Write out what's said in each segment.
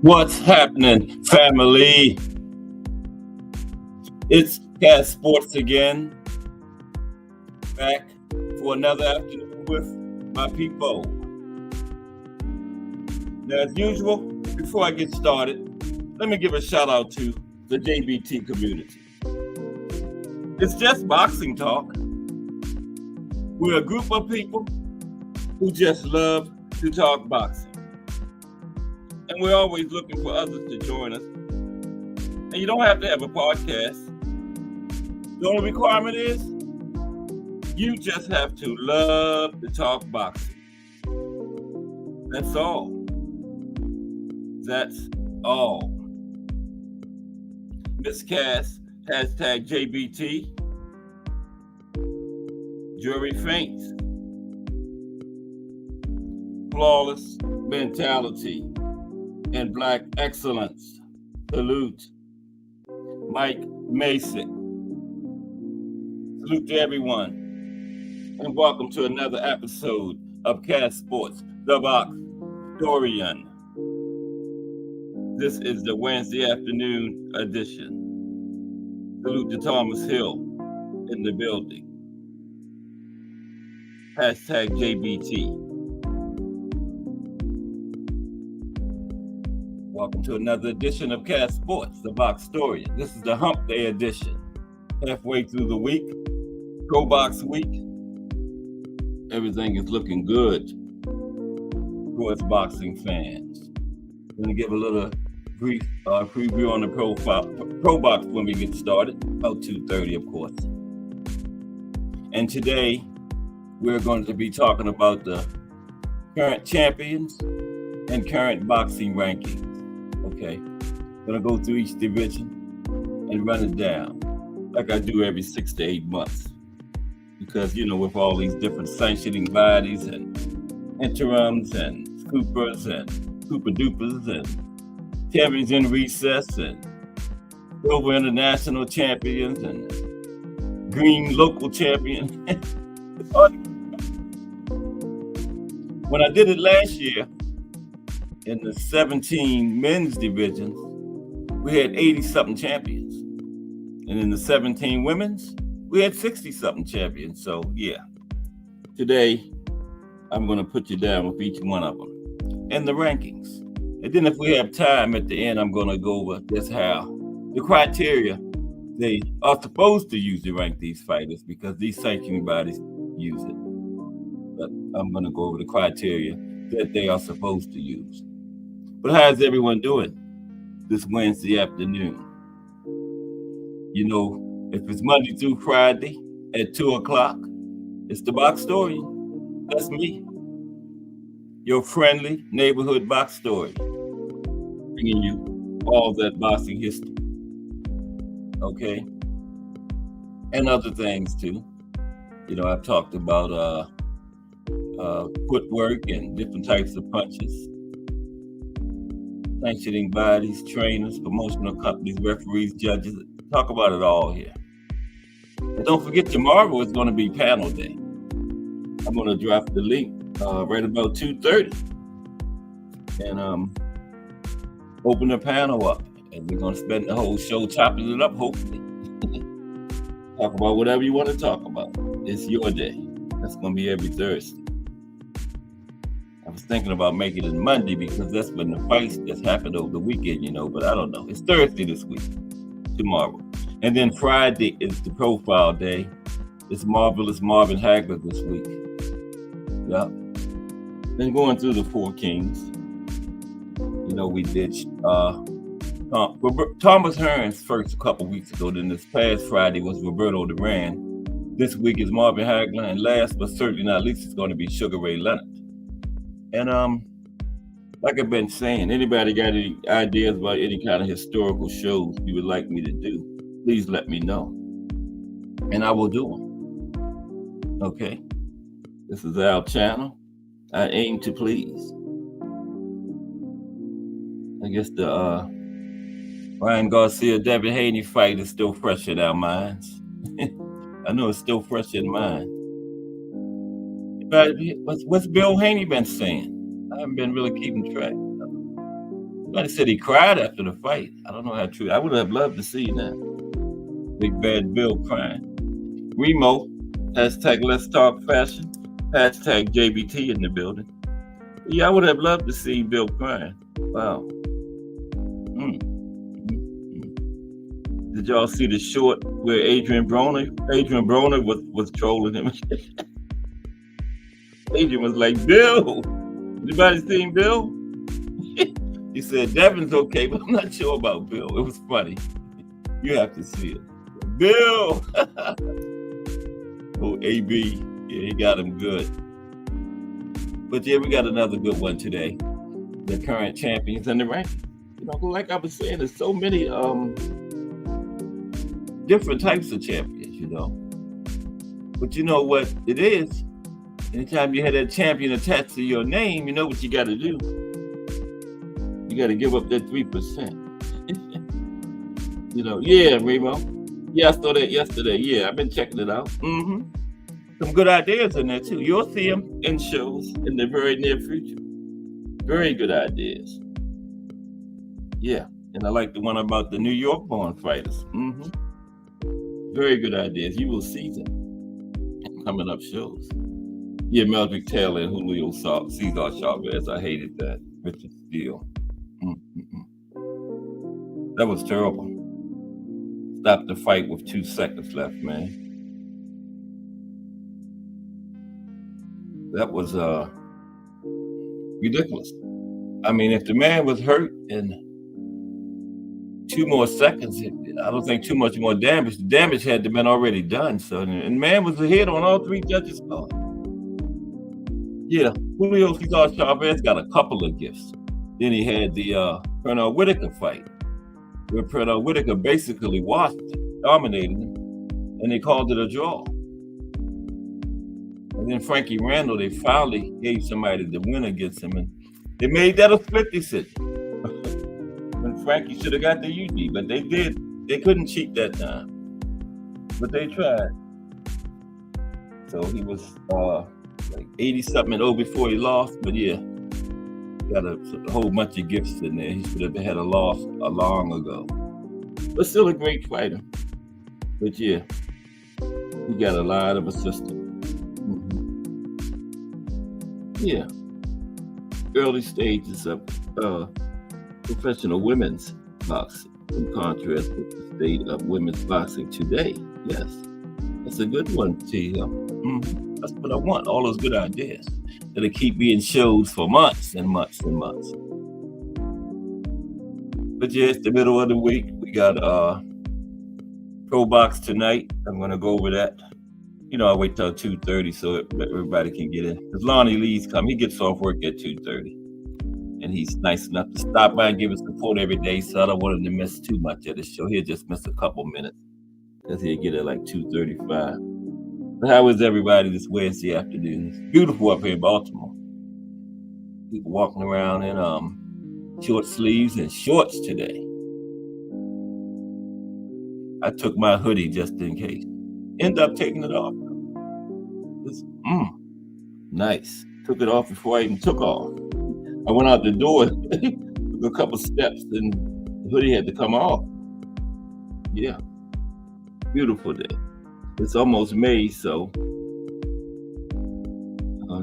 What's happening, family? It's Cat Sports again, back for another afternoon with my people. Now, as usual, before I get started, let me give a shout out to the JBT community. It's just boxing talk. We're a group of people who just love to talk boxing. And we're always looking for others to join us. And you don't have to have a podcast. The only requirement is you just have to love to talk boxing. That's all. That's all. Miss Cass, hashtag JBT. Jury faints. Flawless mentality and Black excellence. Salute. Mike Mason. Salute to everyone. And welcome to another episode of Cat Sports, the Boxtorian. This is the Wednesday afternoon edition. Salute to Thomas Hill in the building. Hashtag JBT. Welcome to another edition of Cat Sports, the Boxtorian. This is the Hump Day edition. Halfway through the week, Pro Box Week. Everything is looking good. course, boxing fans. I'm going to give a little brief preview on the pro box when we get started, about 2:30, of course. And today, we're going to be talking about the current champions and current boxing rankings. Okay, I'm going to go through each division and run it down like I do every 6 to 8 months. Because, you know, with all these different sanctioning bodies and interims and scoopers and super dupers and champions in recess and silver international champions and green local champion. When I did it last year in the 17 men's divisions, we had 80-something champions. And in the 17 women's, we had 60-something champions. So, yeah. Today, I'm going to put you down with each one of them and the rankings. And then if we have time at the end, I'm going to go over just how the criteria they are supposed to use to rank these fighters, because these sanctioning bodies use it. But I'm going to go over the criteria that they are supposed to use. But how's everyone doing this Wednesday afternoon? You know, if it's Monday through Friday at 2 o'clock, it's the Box Story. That's me. Your friendly neighborhood box story. Bringing you all that boxing history. Okay? And other things too. You know, I've talked about footwork and different types of punches. Sanctioning bodies, trainers, promotional companies, referees, judges. Talk about it all here. And don't forget, tomorrow is going to be panel day. I'm going to drop the link right about 2:30 and open the panel up. And we're going to spend the whole show chopping it up, hopefully. Talk about whatever you want to talk about. It's your day. That's going to be every Thursday. I was thinking about making it Monday because that's when the fights just happened over the weekend, you know, but I don't know. It's Thursday this week, tomorrow. And then Friday is the profile day. It's Marvelous Marvin Hagler this week. Yep. Then going through the Four Kings. You know, we did Thomas Hearns first a couple weeks ago. Then this past Friday was Roberto Duran. This week is Marvin Hagler. And last but certainly not least, it's going to be Sugar Ray Leonard. And like I've been saying, anybody got any ideas about any kind of historical shows you would like me to do, please let me know. And I will do them. Okay? This is our channel. I aim to please. I guess the Ryan Garcia, Devin Haney fight is still fresh in our minds. I know it's still fresh in mine. But what's Bill Haney been saying? I haven't been really keeping track. Somebody said he cried after the fight. I don't know how true. I would have loved to see that. Big bad Bill crying. Remo, hashtag Let's Talk Fashion, hashtag JBT in the building. Yeah, I would have loved to see Bill crying. Wow. Did y'all see the short where Adrian Broner was trolling him? Adrian was like, Bill, anybody seen Bill? He said, Devin's okay, but I'm not sure about Bill. It was funny. You have to see it. Bill! Oh, AB. Yeah, he got him good. But yeah, we got another good one today. The current champions and the rankings. You know, like I was saying, there's so many different types of champions, you know. But you know what it is? Anytime you have that champion attached to your name, you know what you got to do. You got to give up that 3%. You know, yeah, Remo. Yeah, I saw that yesterday. Yeah, I've been checking it out. Some good ideas in there too. You'll see them in shows in the very near future. Very good ideas. Yeah, and I like the one about the New York-born fighters. Very good ideas. You will see them coming up shows. Yeah, Meldrick Taylor and Julio Cesar Chavez. I hated that. Richard Steele. That was terrible. Stopped the fight with 2 seconds left, man. That was ridiculous. I mean, if the man was hurt in 2 more seconds, I don't think too much more damage. The damage had to been already done. So, and the man was ahead on all 3 judges' calls. Yeah, Julio Cesar Chavez got a couple of gifts. Then he had the Pernell Whitaker fight, where Pernell Whitaker basically dominated him, and they called it a draw. And then Frankie Randall, they finally gave somebody the win against him, and they made that a split decision. When Frankie should have got the UD, but they did. They couldn't cheat that time, but they tried. So he was like 80-something before he lost, but yeah, got a whole bunch of gifts in there. He should have had a loss long ago, but still a great fighter. But yeah, he got a lot of assistance. Yeah, early stages of professional women's boxing, in contrast with the state of women's boxing today. Yes, that's a good one, TM. That's what I want, all those good ideas that'll keep being shows for months and months and months. But yeah, it's the middle of the week. We got Pro Box tonight. I'm going to go over that. You know, I wait till 2:30 so everybody can get in. Because Lonnie Lee's come. He gets off work at 2:30. And he's nice enough to stop by and give us support every day, so I don't want him to miss too much of the show. He'll just miss a couple minutes because he'll get it like 2:35. But how is everybody this Wednesday afternoon? It's beautiful up here in Baltimore. People walking around in short sleeves and shorts today. I took my hoodie just in case. End up taking it off. It's, nice. Took it off before I even took off. I went out the door, took a couple steps, and the hoodie had to come off. Yeah, beautiful day. It's almost May, so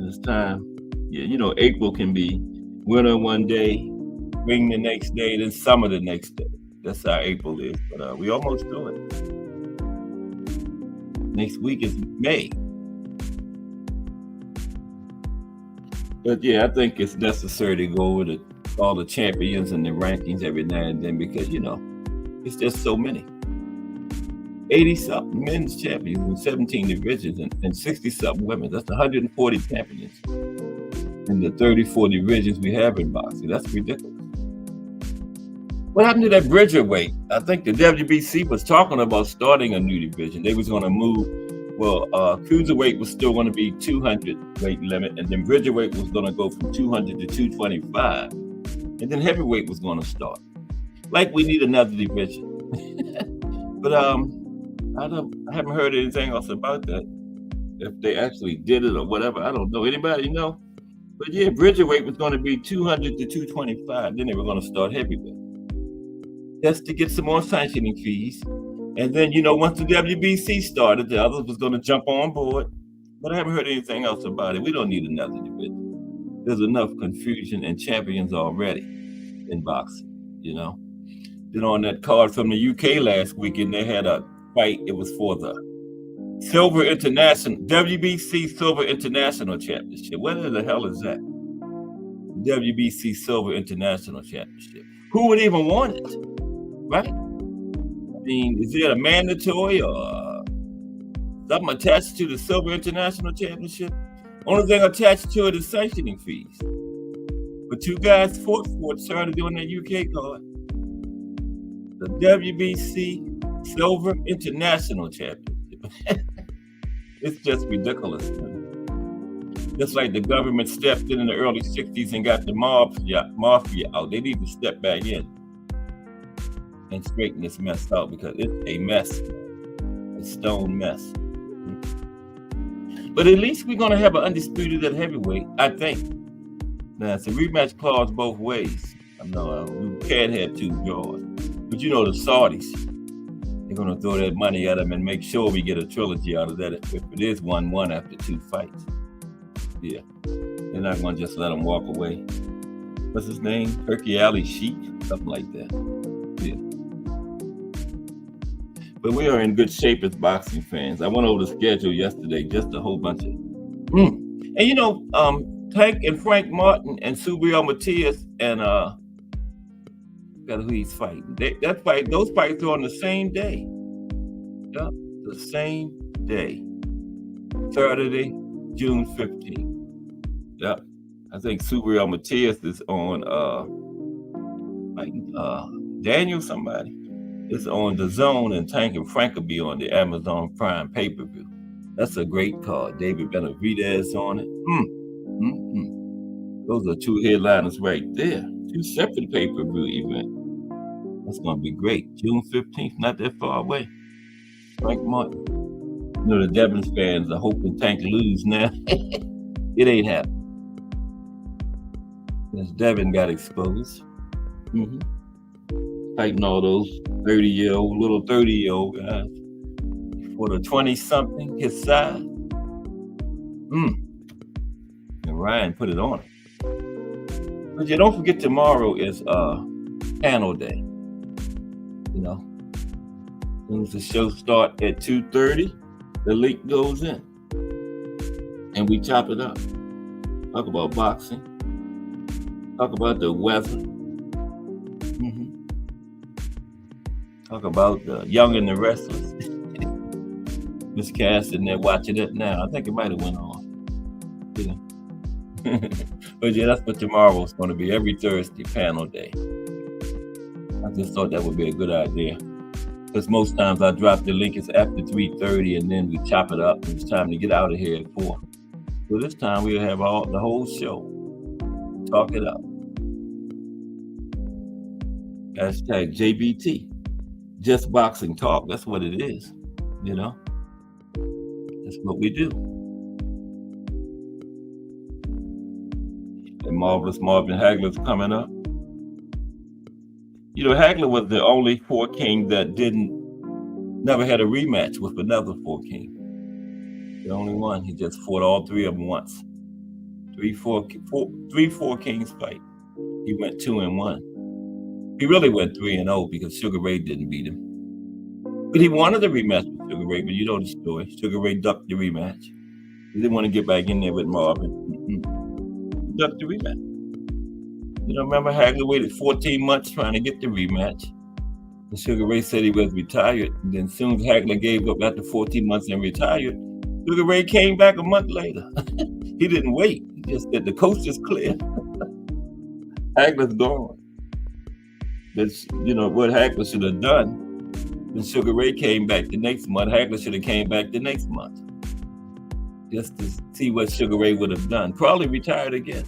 this time, yeah, you know, April can be winter one day, spring the next day, then summer the next day. That's how April is, but we almost do it. Next week is May. But yeah, I think it's necessary to go over all the champions and the rankings every now and then because, you know, it's just so many. 80-something men's champions in 17 divisions and 60-something women. That's 140 champions in the 34 divisions we have in boxing. That's ridiculous. What happened to that Bridger weight? I think the WBC was talking about starting a new division. They was going to move. Well, cruiserweight was still going to be 200 weight limit, and then Bridger weight was going to go from 200 to 225, and then heavyweight was going to start. Like we need another division. But I haven't heard anything else about that. If they actually did it or whatever, I don't know. Anybody know? But yeah, Bridger weight was going to be 200 to 225. Then they were going to start heavyweight, just to get some more sanctioning fees. And then, you know, once the WBC started, the others was going to jump on board. But I haven't heard anything else about it. We don't need another division. There's enough confusion and champions already in boxing, you know. Then on that card from the UK last weekend, they had a fight. It was for the WBC Silver International Championship. What the hell is that? WBC Silver International Championship. Who would even want it, right? I mean, is it a mandatory or something attached to the Silver International Championship? Only thing attached to it is sanctioning fees. But two guys fought for it, started doing that UK card. The WBC Silver International Championship. It's just ridiculous. Just like the government stepped in the early 60s and got the mafia out. They need to step back in and straighten this mess out because it's a mess, a stone mess. But at least we're going to have an undisputed at heavyweight, I think. Now, it's a rematch clause both ways. I know we can't have two draws. But you know the Saudis, they're going to throw that money at them and make sure we get a trilogy out of that if it is 1-1 after 2 fights. Yeah, they're not going to just let them walk away. What's his name? Turkey Alley Sheik? Something like that. Yeah. But we are in good shape as boxing fans. I went over the schedule yesterday, just a whole bunch of... And you know, Tank and Frank Martin and Subriel Matias and got who he's fighting. Those fights are on the same day. Yep, the same day. Saturday, June 15th. Yep. I think Subriel Matias is on Daniel somebody. It's on the Zone, and Tank and Frank will be on the Amazon Prime pay-per-view. That's a great card. David Benavidez on it. Those are two headliners right there. Two separate pay-per-view events. That's going to be great. June 15th, not that far away. Frank Martin. You know, the Devils fans are hoping Tank lose now. It ain't happening. Because Devin got exposed. Fighting all those 30-year-old, little 30-year-old guys for the 20-something, his size. And Ryan put it on him. But you don't forget tomorrow is panel day. You know, as soon as the show starts at 2:30, the link goes in. And we chop it up. Talk about boxing. Talk about the weather. Talk about the Young and the Restless. Miss Cass in there watching it now. I think it might have went on. Yeah. But yeah, that's what tomorrow's going to be. Every Thursday, panel day. I just thought that would be a good idea. Because most times I drop the link, it's after 3:30, and then we chop it up, and it's time to get out of here at 4. So this time we'll have the whole show. Talk it up. Hashtag JBT. Just boxing talk. That's what it is. You know? That's what we do. And Marvelous Marvin Hagler's coming up. You know, Hagler was the only 4 King that never had a rematch with another 4 King. The only one. He just fought all 3 of them once. 3-4 Kings fight. He went 2-1. He really went 3-0 because Sugar Ray didn't beat him. But he wanted a rematch with Sugar Ray, but you know the story. Sugar Ray ducked the rematch. He didn't want to get back in there with Marvin. He ducked the rematch. You know, remember Hagler waited 14 months trying to get the rematch. And Sugar Ray said he was retired. And then as soon as Hagler gave up after 14 months and retired, Sugar Ray came back a month later. He didn't wait. He just said the coast is clear. Hagler's gone. That's, you know, what Hagler should have done. When Sugar Ray came back the next month, Hagler should have came back the next month. Just to see what Sugar Ray would have done. Probably retired again.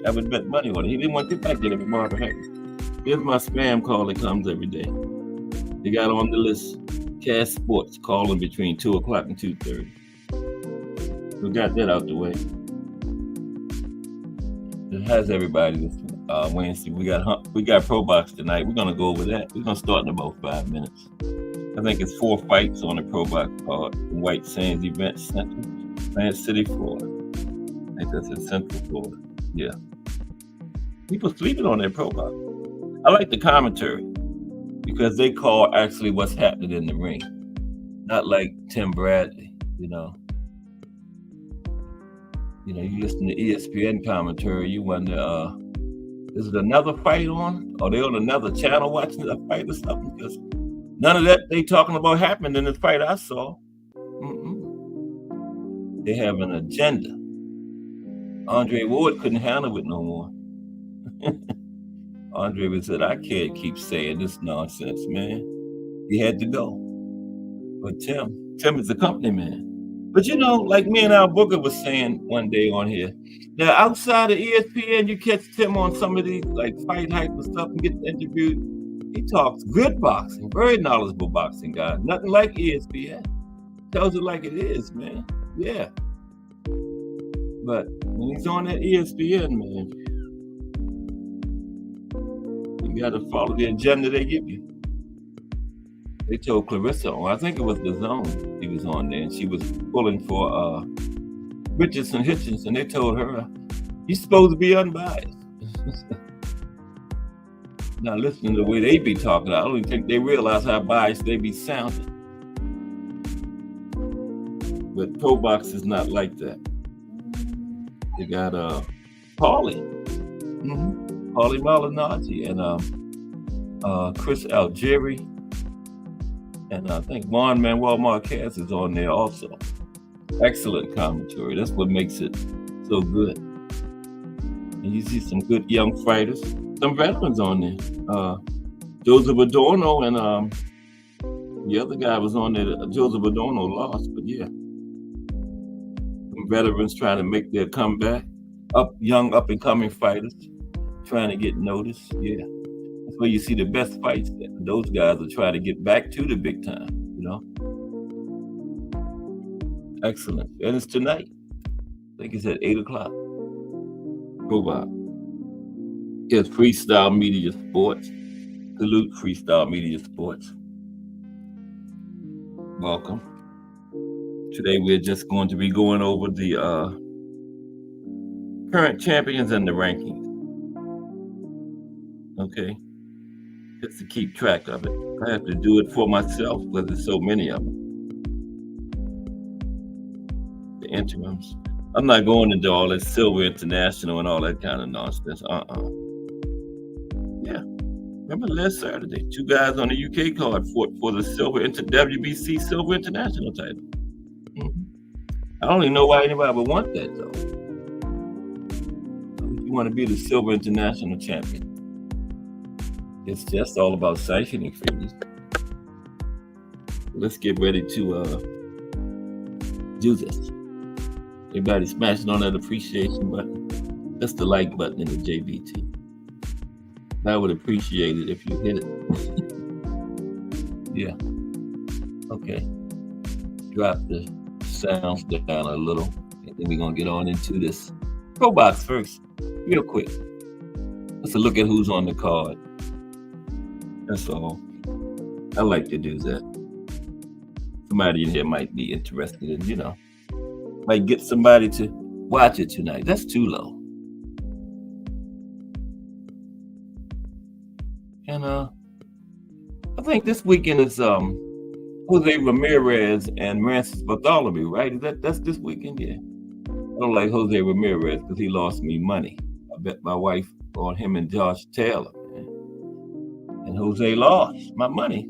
I would bet money on it. He didn't want to get back in with Marvin Hagler. Here's my spam call that comes every day. They got on the list, Cash Sports, calling between 2 o'clock and 2:30. We got that out the way. It has everybody this Wednesday. We got Pro Box tonight. We're gonna go over that. We're gonna start in about 5 minutes. I think it's 4 fights on the Pro Box card. White Sands Event Center, Plant City, Florida. I think that's in Central Florida. Yeah. People sleeping on their Pro Box. I like the commentary because they call actually what's happening in the ring, not like Tim Bradley. You know, you listen to ESPN commentary, you wonder, is it another fight on? Are they on another channel watching a fight or something? Because none of that they talking about happened in the fight I saw. They have an agenda. Andre Ward couldn't handle it no more. Andre said, I can't keep saying this nonsense, man. He had to go. But Tim is the company man. But you know, like me and Al Booker was saying one day on here, now outside of ESPN, you catch Tim on some of these like fight hype and stuff and get interviewed. He talks good boxing, very knowledgeable boxing guy. Nothing like ESPN. Tells it like it is, man. Yeah. But when he's on that ESPN, man, you gotta follow the agenda they give you. They told Clarissa on, I think it was the Zone he was on there, and she was pulling for Richardson Hitchens, and they told her, you're supposed to be unbiased. Now listening to the way they be talking, I don't even think they realize how biased they be sounding. But Pro Box is not like that. They got Paulie, Paulie Malignaggi, and Chris Algieri, and I think Juan Manuel Marquez is on there also. Excellent commentary. That's what makes it so good. And you see some good young fighters, some veterans on there. Joseph Adorno and the other guy was on there. Joseph Adorno lost, but yeah, some veterans trying to make their comeback. Young up and coming fighters trying to get noticed. Yeah, that's where you see the best fights. Those guys are trying to get back to the big time. Excellent. And it's tonight. I think it's at 8 o'clock. Robot. It's Freestyle Media Sports. Salute Freestyle Media Sports. Welcome. Today we're just going to be going over the current champions and the rankings. Okay. Just to keep track of it. I have to do it for myself because there's so many of them. The interims. I'm not going into all that Silver International and all that kind of nonsense. Yeah. Remember last Saturday, 2 guys on the UK card fought for the WBC Silver International title. I don't even know why anybody would want that, though. You want to be the Silver International champion. It's just all about sanctioning fees. Let's get ready to do this. Everybody smashing on that appreciation button. That's the like button in the JBT. I would appreciate it if you hit it. Yeah. Okay. Drop the sounds down a little. And then we're going to get on into this Pro Box first. Real quick. Let's look at who's on the card. That's all. I like to do that. Somebody in here might be interested in, might get somebody to watch it tonight. That's too low. And I think this weekend is Jose Ramirez and Francis Bartholomew, right? That's this weekend? Yeah. I don't like Jose Ramirez because he lost me money. I bet my wife on him and Josh Taylor. And Jose lost my money.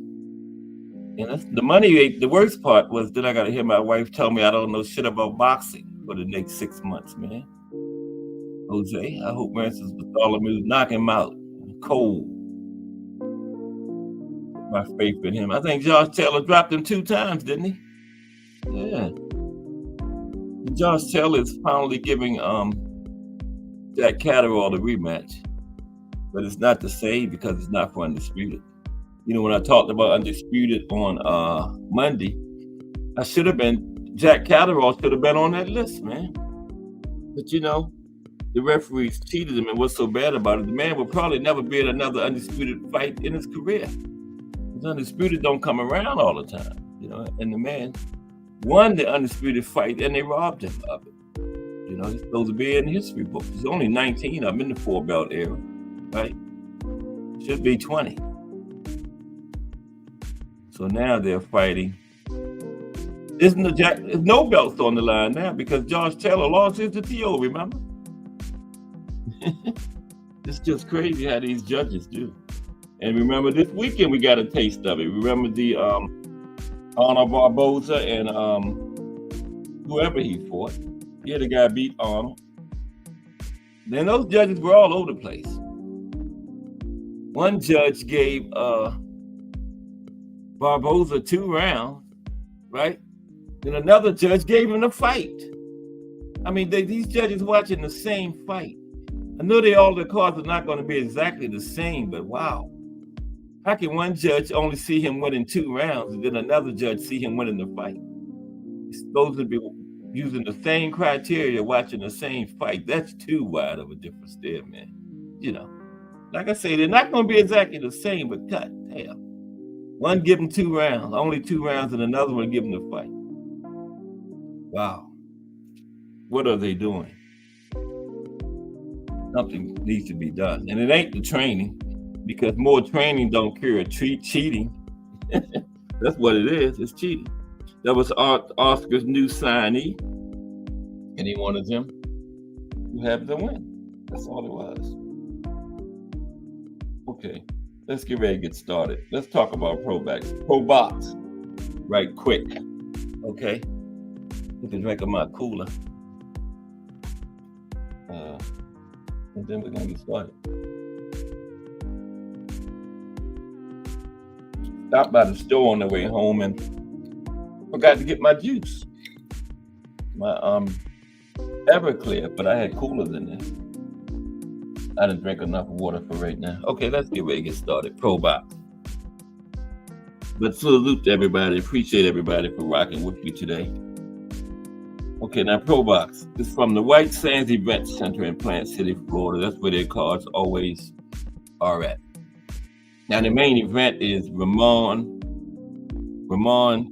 And that's the money. The worst part was that I got to hear my wife tell me I don't know shit about boxing for the next 6 months, man. Jose, I hope Francis Bartholomew knock him out cold. My faith in him. I think Josh Taylor dropped him 2 times, didn't he? Yeah. And Josh Taylor is finally giving Jack Catterall the rematch, but it's not the same because it's not for Undisputed. When I talked about Undisputed on Monday, Jack Catterall should have been on that list, man. But the referees cheated him, and what's so bad about it, the man will probably never be in another Undisputed fight in his career. Because Undisputed don't come around all the time, and the man won the Undisputed fight and they robbed him of it. He's supposed to be in the history book. He's only 19 of them in the 4-belt era, right? Should be 20. So now they're fighting. There's no belts on the line now because Josh Taylor lost his to T.O., remember? It's just crazy how these judges do. And remember, this weekend we got a taste of it. Remember the Arnold Barboza and whoever he fought. Yeah, the guy beat Arnold. Then those judges were all over the place. One judge gave Barboza 2 rounds, right? Then another judge gave him the fight. I mean, these judges watching the same fight. I know all the cards are not going to be exactly the same, but wow. How can one judge only see him winning 2 rounds and then another judge see him winning the fight? He's supposed to be using the same criteria, watching the same fight. That's too wide of a difference there, man. Like I say, they're not going to be exactly the same, but god damn. One give him 2 rounds, only 2 rounds, and another one give him the fight. Wow. What are they doing? Something needs to be done. And it ain't the training, because more training don't cure cheating. That's what it is. It's cheating. That was Oscar's new signee. Any one of them? You have the win. That's all it was. Okay, let's get ready to get started. Let's talk about pro box right quick. Okay, you can drink of my cooler. And then we're gonna get started. Stopped by the store on the way home and forgot to get my juice. My Everclear, but I had cooler than this. I didn't drink enough water for right now. Okay, let's get ready to get started. Pro box. But salute to everybody. Appreciate everybody for rocking with me today. Okay, now Pro Box is from the White Sands Event Center in Plant City, Florida. That's where their cards always are at. Now the main event is Ramon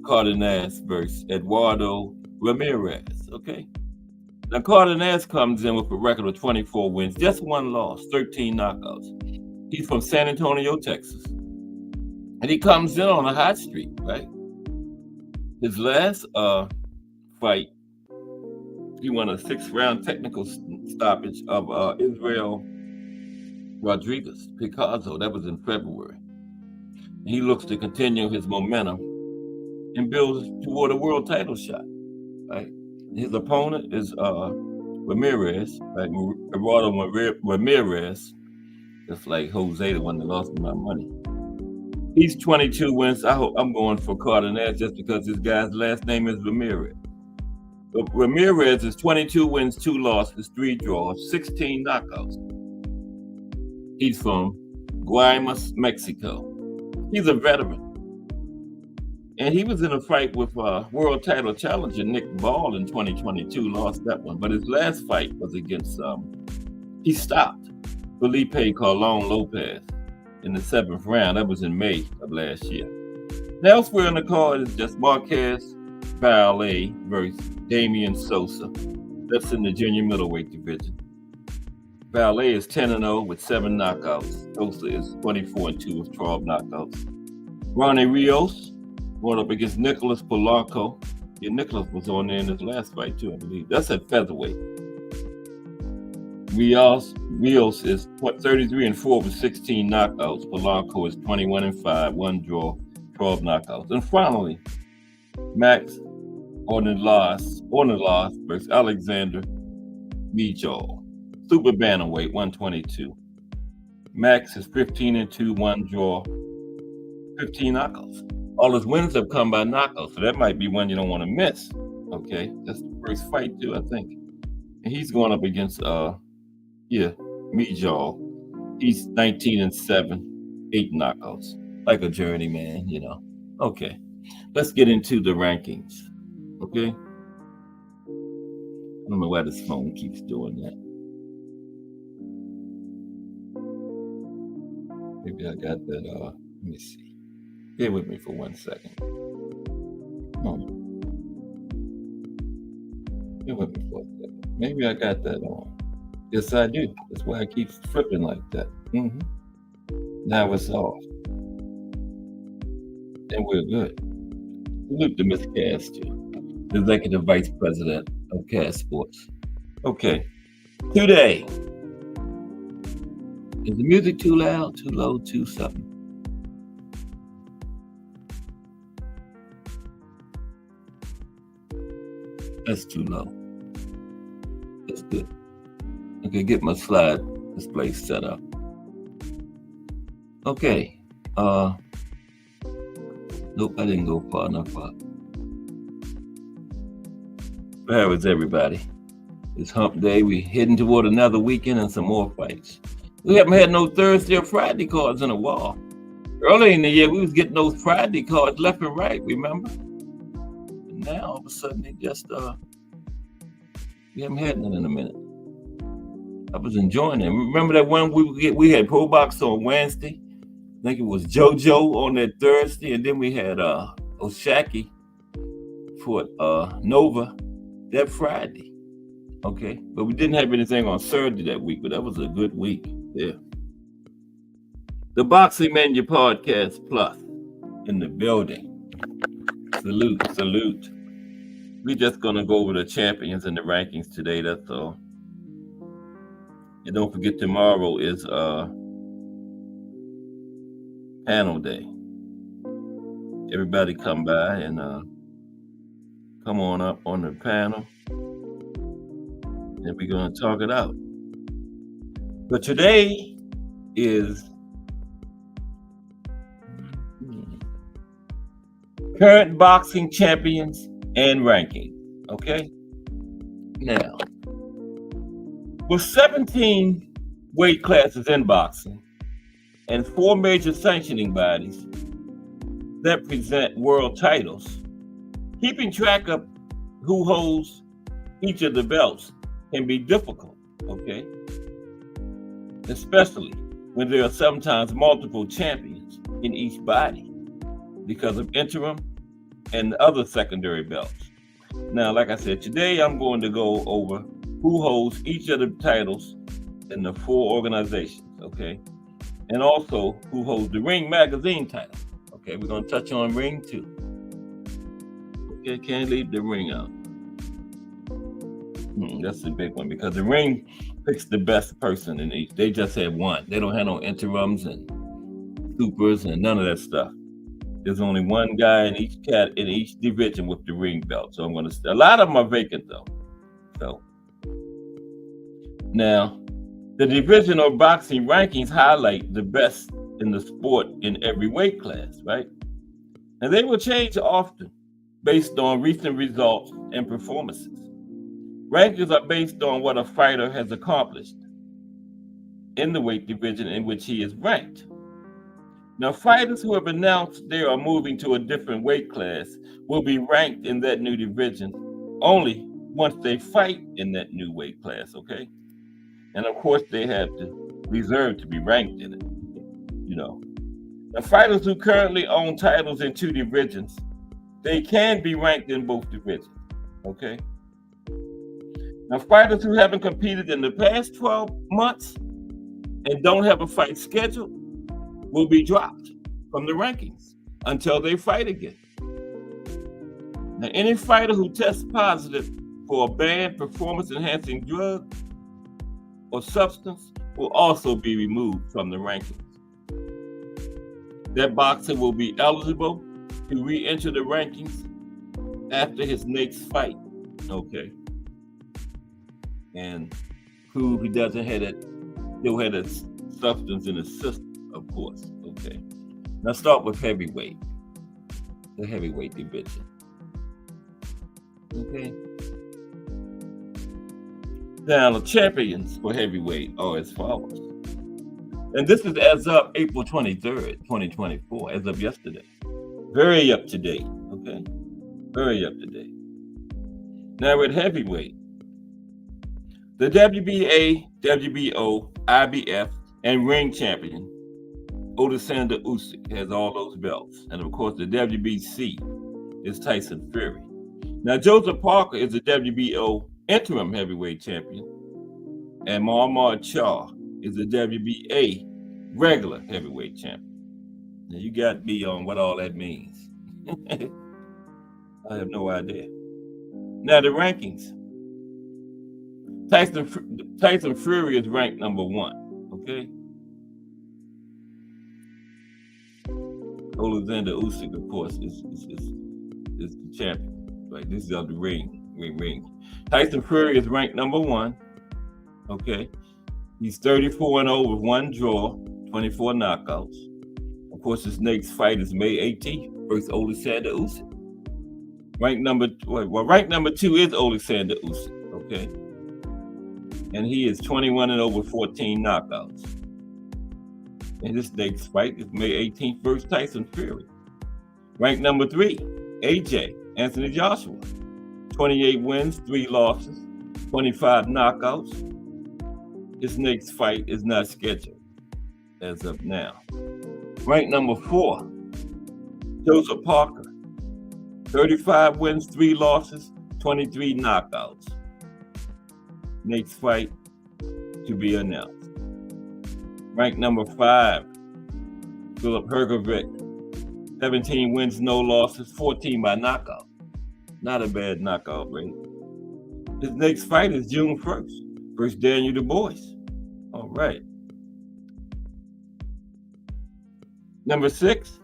Cardenas versus Eduardo Ramirez. Okay. Now Cardenas comes in with a record of 24 wins, just one loss, 13 knockouts. He's from San Antonio, Texas. And he comes in on a hot streak, right? His last fight, he won a 6-round technical stoppage of Israel Rodriguez Picasso. That was in February. He looks to continue his momentum and build toward a world title shot. Right? His opponent is Ramirez, like Eduardo Ramirez. Just like Jose, the one that lost my money. He's 22 wins. I'm going for Cardenas just because this guy's last name is Ramirez. But Ramirez is 22 wins, 2 losses, 3 draws, 16 knockouts. He's from Guaymas, Mexico. He's a veteran. And he was in a fight with world title challenger Nick Ball in 2022, lost that one. But his last fight was against, he stopped Felipe Carlon Lopez in the 7th round. That was in May of last year. Now, elsewhere on the card is just Marquez Valle versus Damian Sosa. That's in the junior middleweight division. Valle is 10-0 with 7 knockouts. Sosa is 24-2 with 12 knockouts. Ronnie Rios going up against Nicholas Polanco. Yeah, Nicholas was on there in his last fight too, I believe. That's at featherweight. Rios is 33-4 with 16 knockouts. Polanco is 21-5, 1 draw, 12 knockouts. And finally, Max Ornelas versus Alexander Mijal. Super bantamweight, 122. Max is 15-2, 1 draw, 15 knockouts. All his wins have come by knockouts, so that might be one you don't want to miss. Okay, that's the first fight too, I think. And he's going up against Mijal. He's 19-7, 8 knockouts, like a journeyman, you know. Okay, let's get into the rankings. Okay, I don't know why this phone keeps doing that. Maybe I got that. Let me see. Bear with me for 1 second. Bear with me for a second. Maybe I got that on. Yes, I do. That's why it keeps flipping like that. Now it's off. And we're good. Salute to Miss Cass, too, Executive Vice President of Cass Sports. Okay. Today. Is the music too loud, too low, too something? That's too low. That's good. Okay, get my slide display set up. Okay. Nope, I didn't go far enough up. How is everybody? It's hump day. We're heading toward another weekend and some more fights. We haven't had no Thursday or Friday cards in a while. Early in the year, we was getting those Friday cards left and right, remember? And now, all of a sudden, they just, we haven't had none in a minute. I was enjoying it. Remember that one we had Pro Box on Wednesday? I think it was JoJo on that Thursday, and then we had Oshaki for Nova that Friday. Okay, but we didn't have anything on Saturday that week, but that was a good week. Yeah. The Boxing Menu Podcast Plus in the building. Salute. We're just gonna go over the champions and the rankings today, that's all. And don't forget, tomorrow is panel day. Everybody come by and come on up on the panel, and we're going to talk it out. But today is current boxing champions and ranking. Okay? Now, with 17 weight classes in boxing and 4 major sanctioning bodies that present world titles, keeping track of who holds each of the belts can be difficult, okay? Especially when there are sometimes multiple champions in each body because of interim and other secondary belts. Now, like I said, today I'm going to go over who holds each of the titles in the 4 organizations, okay? And also who holds the Ring Magazine title. Okay, we're going to touch on Ring too. Okay, can't leave the Ring out. That's the big one, because the Ring picks the best person in each. They just have one. They don't have no interims and supers and none of that stuff. There's only one guy in each division with the Ring belt. So I'm going to. A lot of them are vacant though. So now, the divisional boxing rankings highlight the best in the sport in every weight class, right? And they will change often based on recent results and performances. Rankings are based on what a fighter has accomplished in the weight division in which he is ranked. Now, fighters who have announced they are moving to a different weight class will be ranked in that new division only once they fight in that new weight class, okay? And of course, they have to reserve to be ranked in it, you know. Now, fighters who currently own titles in 2 divisions, they can be ranked in both divisions, okay? Now, fighters who haven't competed in the past 12 months and don't have a fight scheduled will be dropped from the rankings until they fight again. Now, any fighter who tests positive for a banned performance-enhancing drug or substance will also be removed from the rankings. That boxer will be eligible to re-enter the rankings after his next fight, okay? And prove he doesn't have that, still have that substance in his system, of course, okay? Now start with heavyweight, the heavyweight division, okay? Now the champions for heavyweight are as follows. And this is as of April 23rd, 2024, as of yesterday. Very up to date, okay? Very up to date. Now at heavyweight, the WBA, WBO, IBF, and ring champion, Alexander Usyk, has all those belts. And of course, the WBC is Tyson Fury. Now, Joseph Parker is the WBO interim heavyweight champion, and Muhammad Shah is the WBA regular heavyweight champion. Now, you got me on what all that means. I have no idea. Now, the rankings. Tyson Fury is ranked number 1, okay? Alexander Usyk, of course, is the champion, right? This is of the ring. Tyson Fury is ranked number 1, okay? He's 34-0 with 1 draw, 24 knockouts. Of course, his next fight is May 18th versus Alexander Usyk. Ranked number 2 is Alexander Usyk, okay? And he is 21-0 with 14 knockouts. And his next fight is May 18th versus Tyson Fury. Ranked number 3, AJ, Anthony Joshua. 28 wins, 3 losses, 25 knockouts. His next fight is not scheduled as of now. Ranked number 4, Joseph Parker. 35 wins, 3 losses, 23 knockouts. Next fight to be announced. Ranked number 5, Philip Hrgovic. 17 wins, no losses, 14 by knockout. Not a bad knockout rate. His next fight is June 1st versus Daniel Du Bois. All right. Number 6,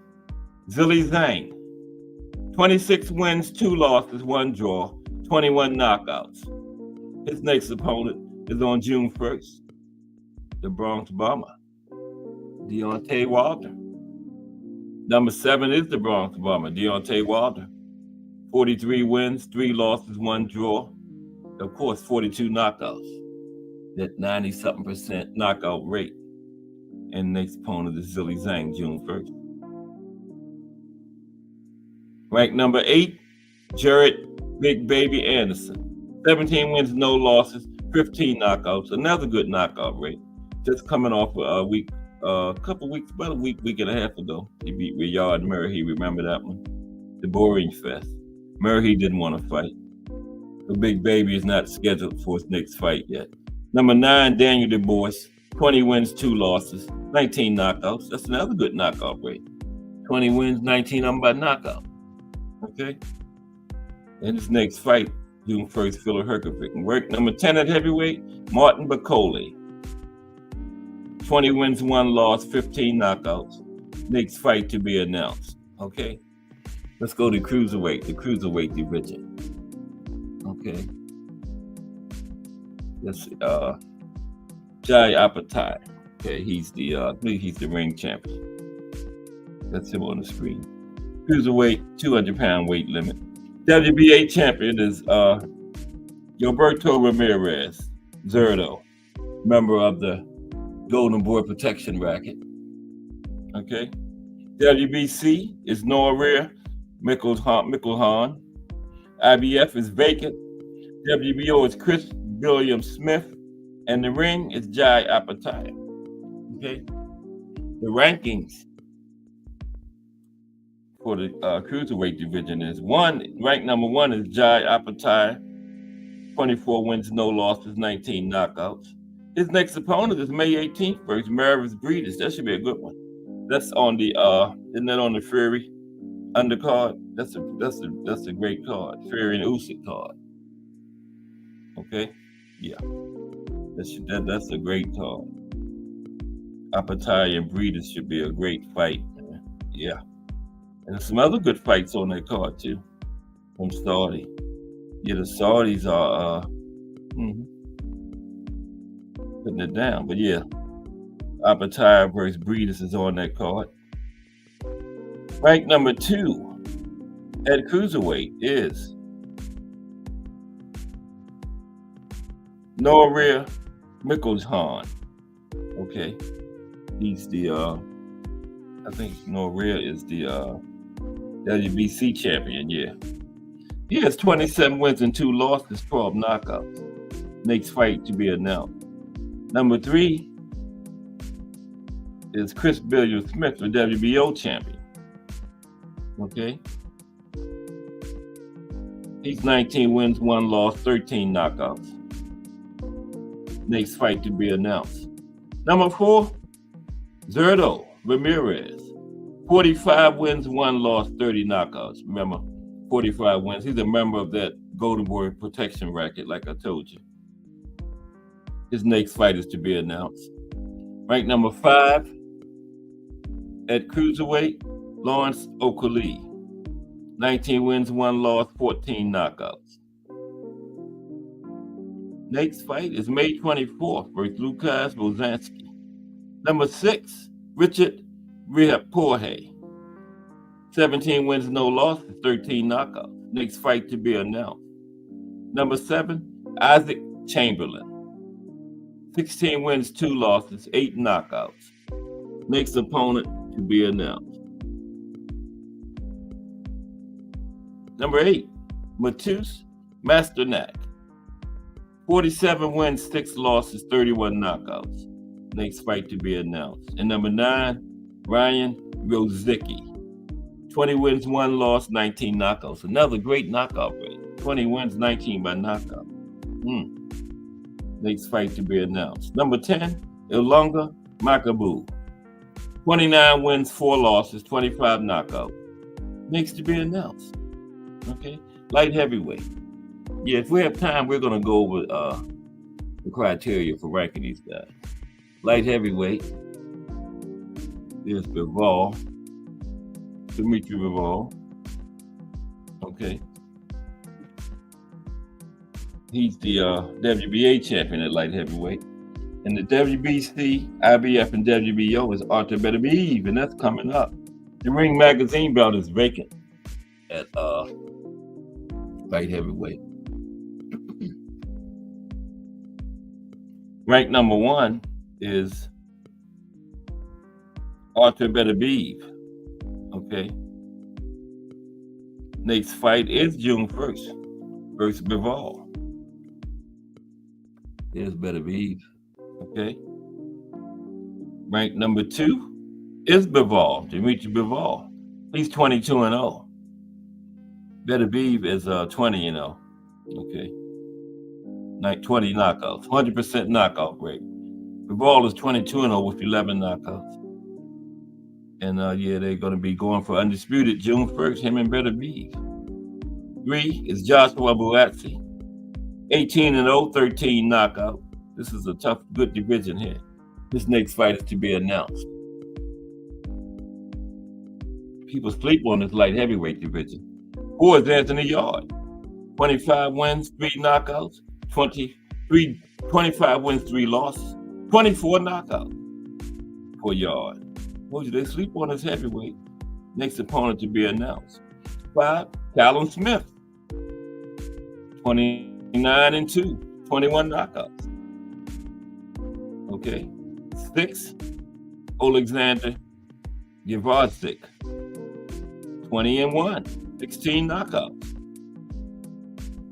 Zilly Zhang. 26 wins, 2 losses, 1 draw, 21 knockouts. His next opponent is on June 1st, the Bronx Bomber, Deontay Wilder. Number 7 is the Bronx Bomber, Deontay Wilder. 43 wins, 3 losses, 1 draw. Of course, 42 knockouts. That 90-something% knockout rate. And next opponent is Zilly Zhang, June 1st. Ranked number 8, Jared Big Baby Anderson. 17 wins, no losses, 15 knockouts. Another good knockout rate. Just coming off a week, couple weeks, about a week and a half ago. He beat Riyad Murray. Remember that one? The Boring Fest. Murray didn't want to fight. The Big Baby is not scheduled for his next fight yet. Number 9, Daniel Du Bois. 20 wins, 2 losses, 19 knockouts. That's another good knockout rate. 20 wins, 19 of them by knockout. Okay? And his next fight, June 1st, Philip Herkovic. Work number 10 at heavyweight, Martin Bakole. 20 wins, 1 loss, 15 knockouts. Next fight to be announced. Okay? Let's go to the cruiserweight division. Okay. Let's see. Jai Apatai. Okay, he's the ring champion. That's him on the screen. Cruiserweight, 200-pound weight limit. WBA champion is Gilberto Ramirez, Zerdo, member of the Golden Boy Protection Racket. Okay. WBC is Noria Mickelhan. IBF is vacant. WBO is Chris William Smith. And the ring is Jai Apatai. Okay. The rankings for the cruiserweight division is ranked number 1 is Jai Apatai, 24 wins, no losses, 19 knockouts. His next opponent is May 18th versus Mavis Breedis. That should be a good one. That's on the isn't that on the Fury undercard? That's a great card. Fury and Usyk card. Okay, yeah. That's a great card. Apatai and Breedis should be a great fight. Yeah. And some other good fights on that card too. From Saudi. Yeah, the Saudis are putting it down. But yeah. Apatai versus Breedis is on that card. Rank number 2 at cruiserweight is Noria Mickelhan. Okay. He's the I think Noria is the WBC champion, yeah. He has 27 wins and 2 losses, 12 knockouts. Next fight to be announced. Number 3 is Chris William Smith, the WBO champion. Okay. He's 19 wins, 1 loss, 13 knockouts. Next fight to be announced. Number 4, Zerdo Ramirez. 45 wins, 1 loss, 30 knockouts. Remember, 45 wins. He's a member of that Golden Boy Protection Racket, like I told you. His next fight is to be announced. Ranked number 5 at cruiserweight, Lawrence Okolie. 19 wins, 1 loss, 14 knockouts. Next fight is May 24th versus Lukas Bozansky. Number 6, Richard Riaporhe. 17 wins, no losses, 13 knockouts. Next fight to be announced. Number 7, Isaac Chamberlain. 16 wins, 2 losses, 8 knockouts. Next opponent to be announced. Number 8, Matus Masternak. 47 wins, 6 losses, 31 knockouts. Next fight to be announced. And number 9, Ryan Rozicki. 20 wins, 1 loss, 19 knockouts. Another great knockout rate. 20 wins, 19 by knockout. Next fight to be announced. Number 10, Ilunga Makabu. 29 wins, 4 losses, 25 knockouts. Next to be announced. Okay, light heavyweight. Yeah, if we have time, we're going to go over the criteria for ranking these guys. light heavyweight is Bivol, Dimitri Bivol. Okay. He's the WBA champion at light heavyweight. And the WBC, IBF, and WBO is Artur Beterbiev, and that's coming up. The Ring Magazine belt is vacant at light heavyweight. Ranked number 1 is Artur Beterbiev. Okay. Next fight is June 1st versus Bivol. There's Beterbiev. Okay. Ranked number 2 is Bivol, Dimitri Bivol. He's 22-0. Beterbiev is 20-0. Okay. 20 knockouts, 100% knockout rate. Bivol is 22-0 with 11 knockouts. And yeah, they're going to be going for undisputed June 1st, him and Beterbiev. 3 is Joshua Buatsi, 18-0, 13 knockout. This is a tough, good division here. This next fight is to be announced. People sleep on this light heavyweight division. 4 is Anthony Yard, 25 wins, 3 knockouts, 25 wins, 3 losses, 24 knockouts for Yard. Boy, they sleep on this heavyweight. Next opponent to be announced. 5, Callum Smith, 29-2, 21 knockouts. Okay. 6, Alexander Gvarzik, 20-1, 16 knockouts.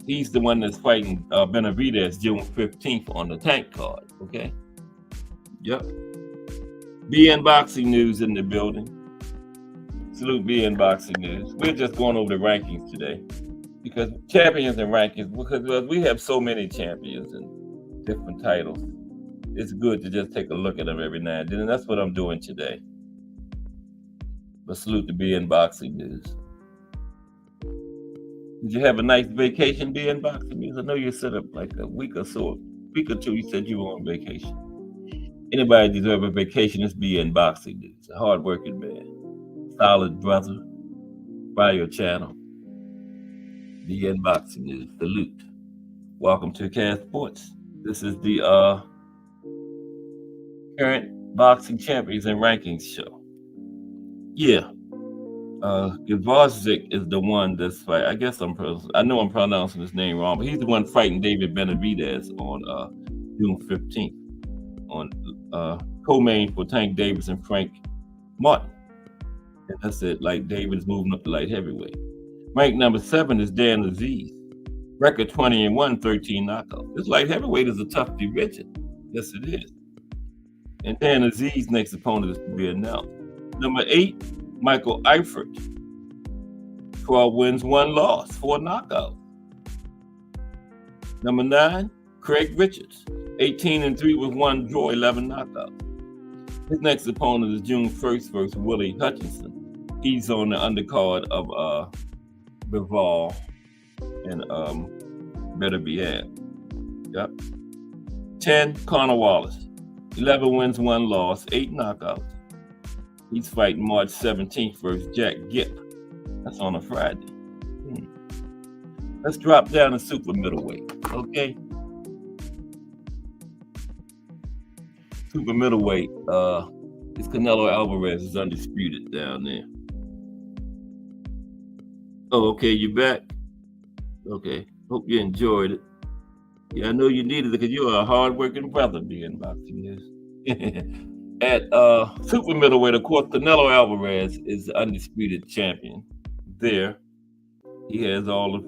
He's the one that's fighting Benavidez June 15th on the tank card. Okay. Yep. BN Boxing News in the building. Salute BN Boxing News. We're just going over the rankings today because champions and rankings, because we have so many champions and different titles. It's good to just take a look at them every now and then, and that's what I'm doing today. But salute to BN Boxing News. Did you have a nice vacation, BN Boxing News? I know you set up like a week or two. You said you were on vacation. Anybody deserve a vacation? It's BN Boxing News. A hard-working man, solid brother. By your channel, BN Boxing News. Salute. Welcome to Cast Sports. This is the current boxing champions and rankings show. Yeah. Gvarzik is the one that's fighting. I guess I know I'm pronouncing his name wrong, but he's the one fighting David Benavidez on June 15th on co-main for Tank Davis and Frank Martin. And that's it. Like David's moving up to light heavyweight. Ranked number 7 is Dan Aziz. Record 20-1, 13 knockouts. This light heavyweight is a tough division. Yes, it is. And Dan Aziz's next opponent is to be announced. Number 8, Michael Eifert. 12 wins, 1 loss, 4 knockouts. Number 9, Craig Richards. 18-3 with 1 draw, 11 knockouts. His next opponent is June 1st versus Willie Hutchinson. He's on the undercard of Bivol and Beterbiev. Yep. 10, Connor Wallace. 11 wins, 1 loss, 8 knockouts. He's fighting March 17th versus Jack Gipp. That's on a Friday. Let's drop down to super middleweight, okay? Super middleweight, it's Canelo Alvarez is undisputed down there. Oh, okay, you back? Okay, hope you enjoyed it. Yeah, I know you needed it because you're a hard-working brother, BN Boxing News. At super middleweight, of course, Canelo Alvarez is the undisputed champion there. He has all the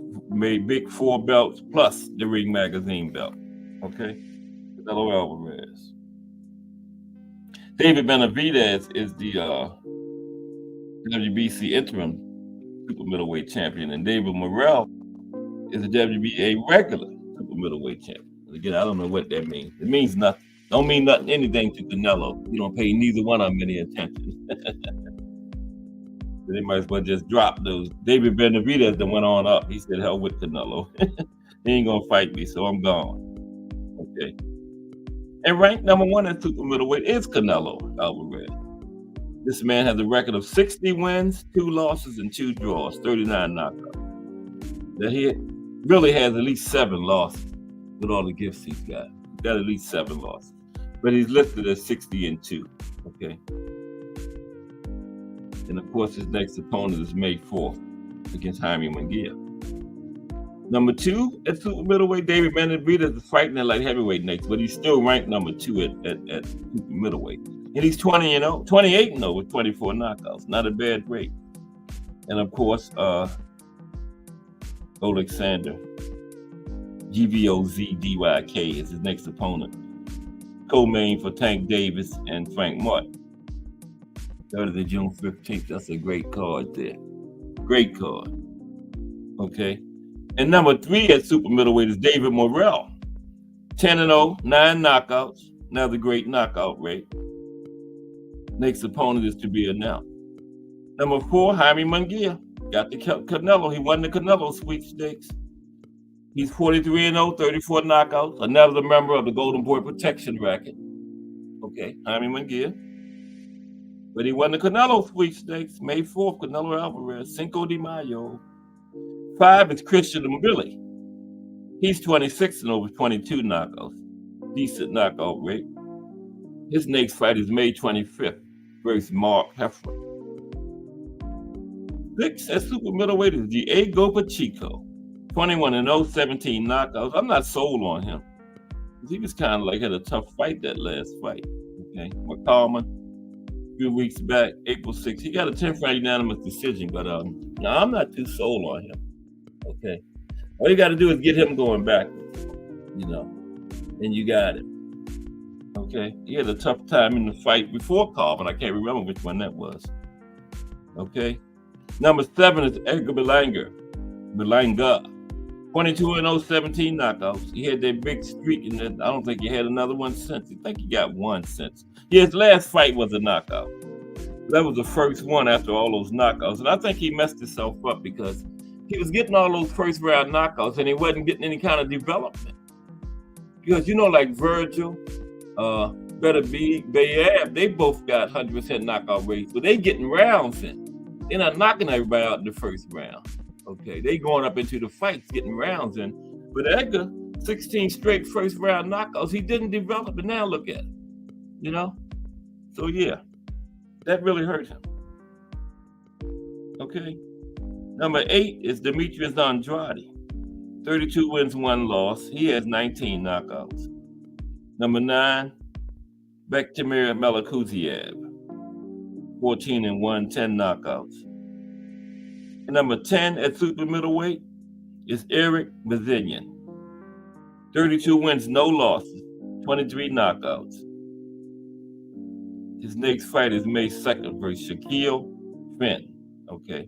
big 4 belts plus the Ring Magazine belt. Okay, Canelo Alvarez. David Benavidez is the WBC interim super middleweight champion, and David Morrell is the WBA regular super middleweight champion. Again, I don't know what that means. It means nothing. Don't mean nothing, anything to Canelo. You don't pay neither one of them any attention. They might as well just drop those. David Benavidez that went on up. He said, hell with Canelo. He ain't gonna fight me, so I'm gone. Okay. And ranked number 1 at super middleweight is Canelo Alvarez. This man has a record of 60 wins, 2 losses, and 2 draws, 39 knockouts. That he really has at least 7 losses with all the gifts he's got. He's got at least 7 losses. But he's listed as 60-2. Okay. And of course, his next opponent is May 4th against Jaime Munguia. Number 2 at super middleweight, David Benavidez is fighting at light heavyweight next, but he's still ranked number 2 at super middleweight. And he's 20-0, 28-0 with 24 knockouts. Not a bad rate. And of course, Alexander Gvozdyk is his next opponent. Co-main for Tank Davis and Frank Martin. Thursday, June 15th. That's a great card there. Great card. Okay. And number 3 at super middleweight is David Morrell. 10-0, 9 knockouts. Another great knockout rate. Next opponent is to be announced. Number 4, Jaime Munguia. Got the Canelo. He won the Canelo sweepstakes. He's 43-0, 34 knockouts. Another member of the Golden Boy Protection Racket. Okay, Jaime Munguia. But he won the Canelo sweepstakes. May 4th, Canelo Alvarez, Cinco de Mayo. 5 is Christian Mbili. He's 26-0 with 22 knockouts. Decent knockout rate. His next fight is May 25th versus Mark Heffron. 6 at super middleweight is Diego Pacheco. 21-0, 17 knockouts. I'm not sold on him. He was kind of like had a tough fight that last fight. Okay, McCallman, a few weeks back, April 6th. He got a 10-fight unanimous decision, but no, I'm not too sold on him. Okay, all you got to do is get him going backwards, and you got it. Okay, he had a tough time in the fight before Carvin. I can't remember which one that was. Okay, number 7 is Edgar Berlanga. 22-0, 17 knockouts. He had that big streak, and I don't think he had another one since. I think he got one since. Yeah, his last fight was a knockout. That was the first one after all those knockouts. And I think he messed himself up because he was getting all those first round knockouts and he wasn't getting any kind of development. Because, like Virgil, Bayab, they both got 100% knockout rates, but they getting rounds in. They're not knocking everybody out in the first round. Okay, they going up into the fights, getting rounds in. But Edgar, 16 straight first round knockouts, he didn't develop, and now look at it. So yeah, that really hurt him. Okay, number 8 is Demetrius Andrade. 32 wins, 1 loss. He has 19 knockouts. Number 9, Bektemir Melikuziev. 14-1, 10 knockouts. And number 10 at super middleweight is Eric Bazilian. 32 wins, no losses, 23 knockouts. His next fight is May 2nd versus Shaquille Fenton. Okay,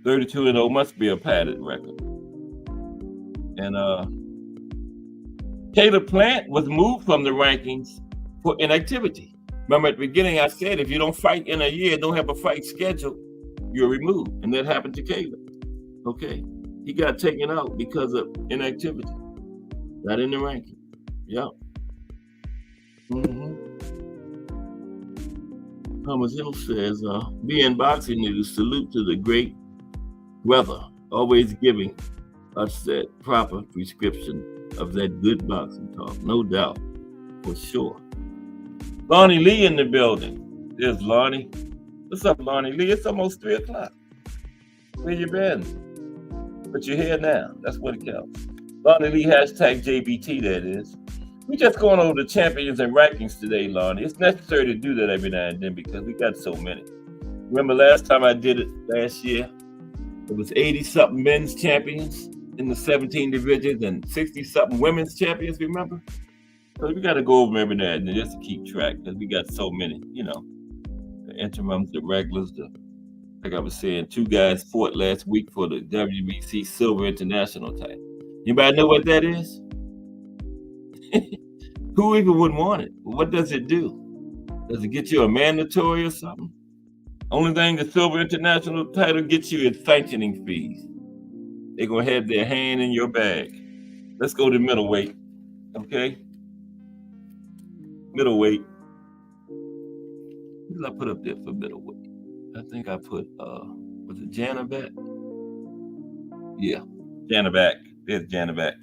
32-0 must be a padded record. And Caleb Plant was moved from the rankings for inactivity. Remember at the beginning I said if you don't fight in a year, don't have a fight scheduled, you're removed. And that happened to Caleb. Okay, he got taken out because of inactivity. Not in the ranking. Yep. Thomas Hill says, being boxing news, salute to the great brother, always giving us that proper prescription of that good boxing talk. No doubt, for sure. Lonnie Lee in the building. There's Lonnie. What's up, Lonnie Lee? It's almost 3 o'clock. Where you been? But you're here now. That's what it counts. Lonnie Lee, hashtag JBT, that is. We just going over the champions and rankings today, Lonnie. It's necessary to do that every now and then because we got so many. Remember last time I did it last year? It was 80-something men's champions in the 17 divisions and 60-something women's champions, remember? So we got to go over them every now and then just to keep track because we got so many, the interims, the regulars, like I was saying, 2 guys fought last week for the WBC Silver International title. Anybody know what that is? Who even would want it? What does it do? Does it get you a mandatory or something? Only thing the Silver International title gets you is sanctioning fees. They're going to have their hand in your bag. Let's go to middleweight, okay? middleweight. What did I put up there for middleweight? I think I put was it Janaback? Yeah, Janaback. There's Janaback.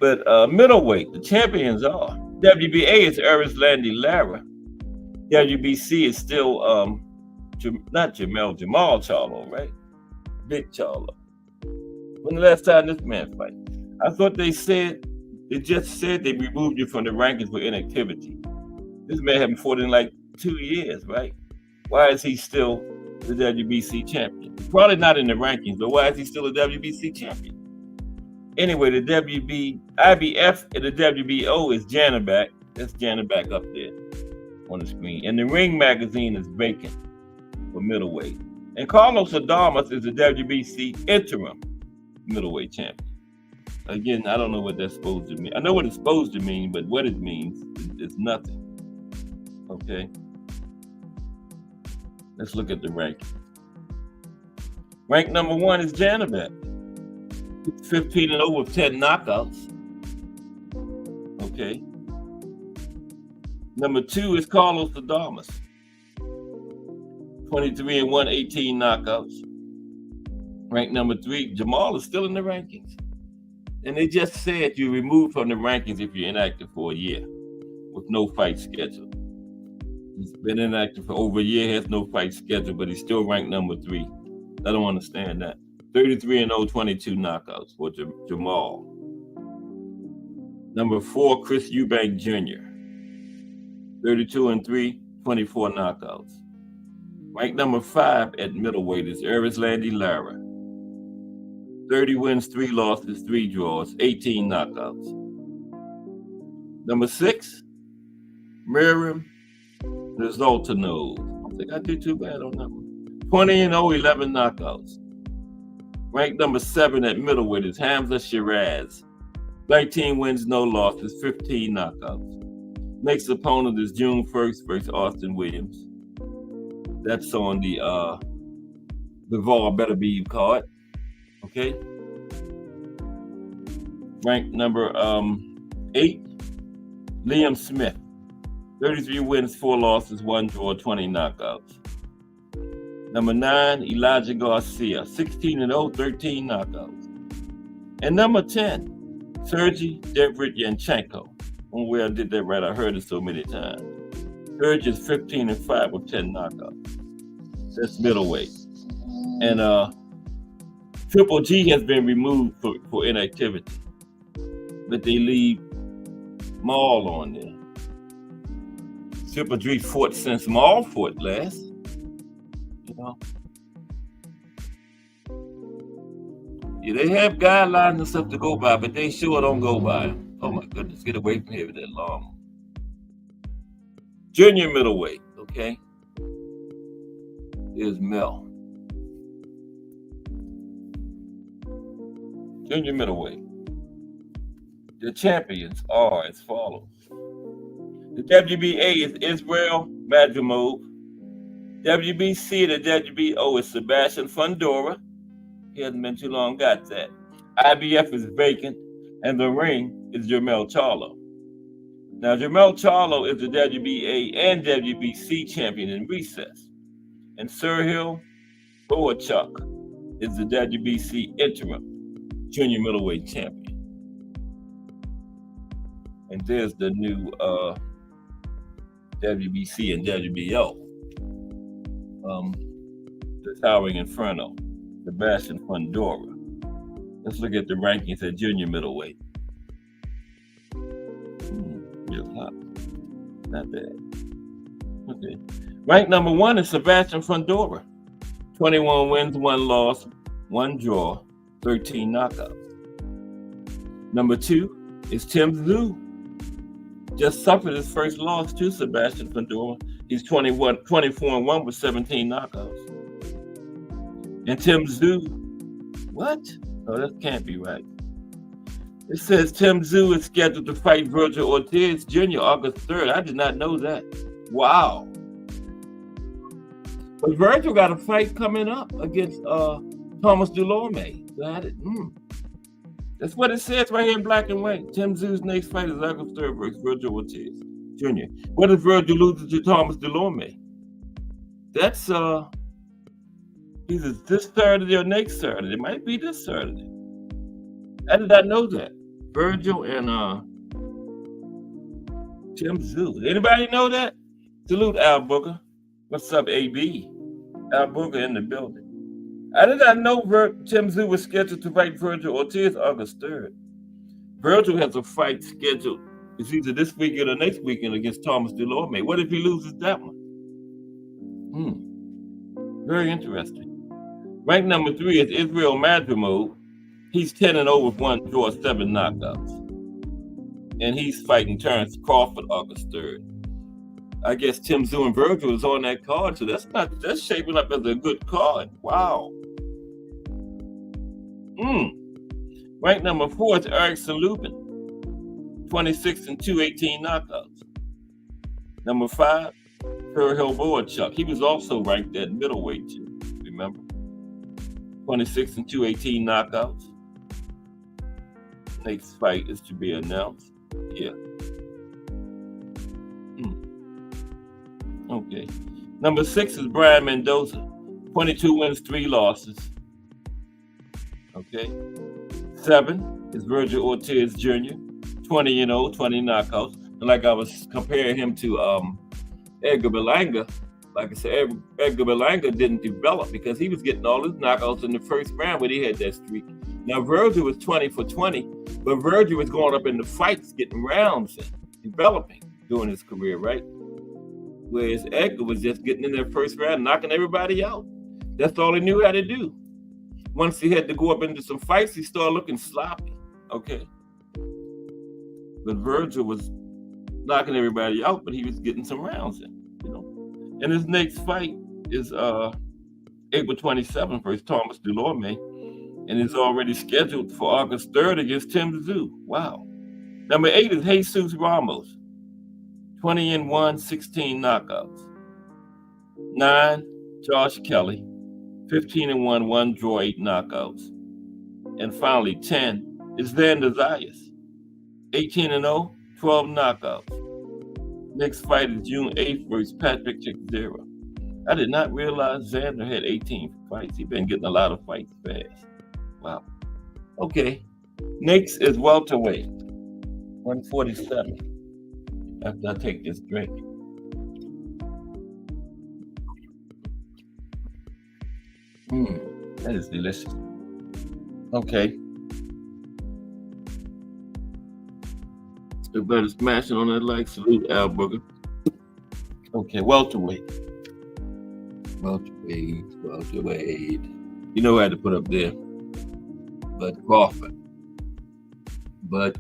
But middleweight, the champions are WBA is Landy Lara. WBC is still not Jamal Charlo, right? Big Charlo. When the last time this man fight? I thought they just said they removed you from the rankings for inactivity. This man haven't fought in like 2 years, right? Why is he still the WBC champion? Probably not in the rankings, but why is he still a WBC champion? Anyway, the IBF and the WBO is Janaback. That's Janaback up there on the screen. And the Ring magazine is vacant for middleweight. And Carlos Adames is the WBC interim middleweight champion. Again, I don't know what that's supposed to mean. I know what it's supposed to mean, but what it means is nothing. Okay. Let's look at the ranking. Rank number 1 is Janaback. 15-0 with 10 knockouts. Okay. Number 2 is Carlos Adames. 23-1, 18 knockouts. Rank number 3, Jamal is still in the rankings. And they just said you're removed from the rankings if you're inactive for a year with no fight scheduled. He's been inactive for over a year, has no fight scheduled, but he's still ranked number 3. I don't understand that. 33-0, 22 knockouts for Jamal. Number 4, Chris Eubank Jr. 32-3, 24 knockouts. Ranked number 5 at middleweight is Landy Lara. 30 wins, 3 losses, 3 draws, 18 knockouts. Number 6, Miriam Rizaltanov. I don't think I did too bad on that one. 20-0, 11 knockouts. Ranked number 7 at middleweight is Hamza Shiraz. 19 wins, no losses, 15 knockouts. Next opponent is June 1st versus Austin Williams. That's on the Bivol Better Be card. Okay. Ranked number 8, Liam Smith. 33 wins, 4 losses, 1 draw, 20 knockouts. Number 9, Elijah Garcia. 16-0, 13 knockouts. And number 10, Sergey Derevyanchenko. One way I did that right, I heard it so many times. Sergey is 15-5 with 10 knockouts. That's middleweight. And Triple G has been removed for inactivity, but they leave Maul on there. Triple G fought since Maul fought last. You know, yeah, they have guidelines and stuff to go by, but they sure don't go by them. Oh my goodness, get away from here with that long. Junior middleweight, okay. Here's Mel. Junior middleweight. The champions are as follows. The WBA is Israel Madrimov. WBC, the WBO is Sebastian Fundora. He hasn't been too long, got that. IBF is vacant, and the ring is Jermell Charlo. Now, Jermell Charlo is the WBA and WBC champion in recess, and Serhil Boachuk is the WBC interim junior middleweight champion. And there's the new WBC and WBO. The Towering Inferno, Sebastian Fundora. Let's look at the rankings at junior middleweight. Real hot. Not bad. Okay. Ranked number 1 is Sebastian Fundora. 21 wins, 1 loss, 1 draw, 13 knockouts. Number 2 is Tim Tszyu. Just suffered his first loss to Sebastian Fundora. He's 24-1 with 17 knockouts. And Tim Tszyu, what? Oh, that can't be right. It says Tim Tszyu is scheduled to fight Virgil Ortiz Jr. August 3rd. I did not know that. Wow. But Virgil got a fight coming up against Thomas Dulorme. That's what it says right here in black and white. Tim Tszyu's next fight is August 3rd versus Virgil Ortiz. Jr. What if Virgil loses to Thomas Delorme? That's either this Saturday or next Saturday. It might be this Saturday. How did I know that? Virgil and Tim Zhu. Anybody know that? Salute Al Booker. What's up, AB? Al Booker in the building. How did I know Tim Zhu was scheduled to fight Virgil Ortiz August 3rd? Virgil has a fight scheduled. It's either this weekend or next weekend against Thomas Delorme. What if he loses that one? Very interesting. Ranked number 3 is Israel Madrimov. He's 10-0 with 1 draw, 7 knockouts. And he's fighting Terrence Crawford August 3rd. I guess Tim Zhu and Virgil is on that card, so that's shaping up as a good card. Wow. Ranked number 4 is Erickson Lubin. 26-2, 18 knockouts. Number 5, Ferhil Boachuk. He was also ranked at middleweight too, remember? 26-2, 18 knockouts. Next fight is to be announced. Yeah. Okay. Number 6 is Brian Mendoza. 22 wins, 3 losses. Okay. 7 is Virgil Ortiz Jr. 20-0, 20 knockouts. And like I was comparing him to Edgar Berlanga, like I said, Edgar Berlanga didn't develop because he was getting all his knockouts in the first round when he had that streak. Now Virgil was 20 for 20, but Virgil was going up in the fights, getting rounds and developing during his career, right? Whereas Edgar was just getting in that first round, knocking everybody out. That's all he knew how to do. Once he had to go up into some fights, he started looking sloppy, okay? But Virgil was knocking everybody out, but he was getting some rounds in, you know. And his next fight is April 27th versus Thomas Delorme, and is already scheduled for August 3rd against Tim Zhu. Wow. Number 8 is Jesus Ramos. 20-1, 16 knockouts. 9, Josh Kelly. 15-1, 1 draw, 8 knockouts. And finally, 10 is Xander Zayas. 18-0, 12 knockouts. Next fight is June 8th versus Patrick Teixeira. I did not realize Xander had 18 fights. He's been getting a lot of fights fast. Wow. Okay. Next is welterweight. 147. After I take this drink. That is delicious. Okay. Everybody smashing on that like. Salute Al Booker. Okay, welterweight. Welterweight. You know who I had to put up there? Bud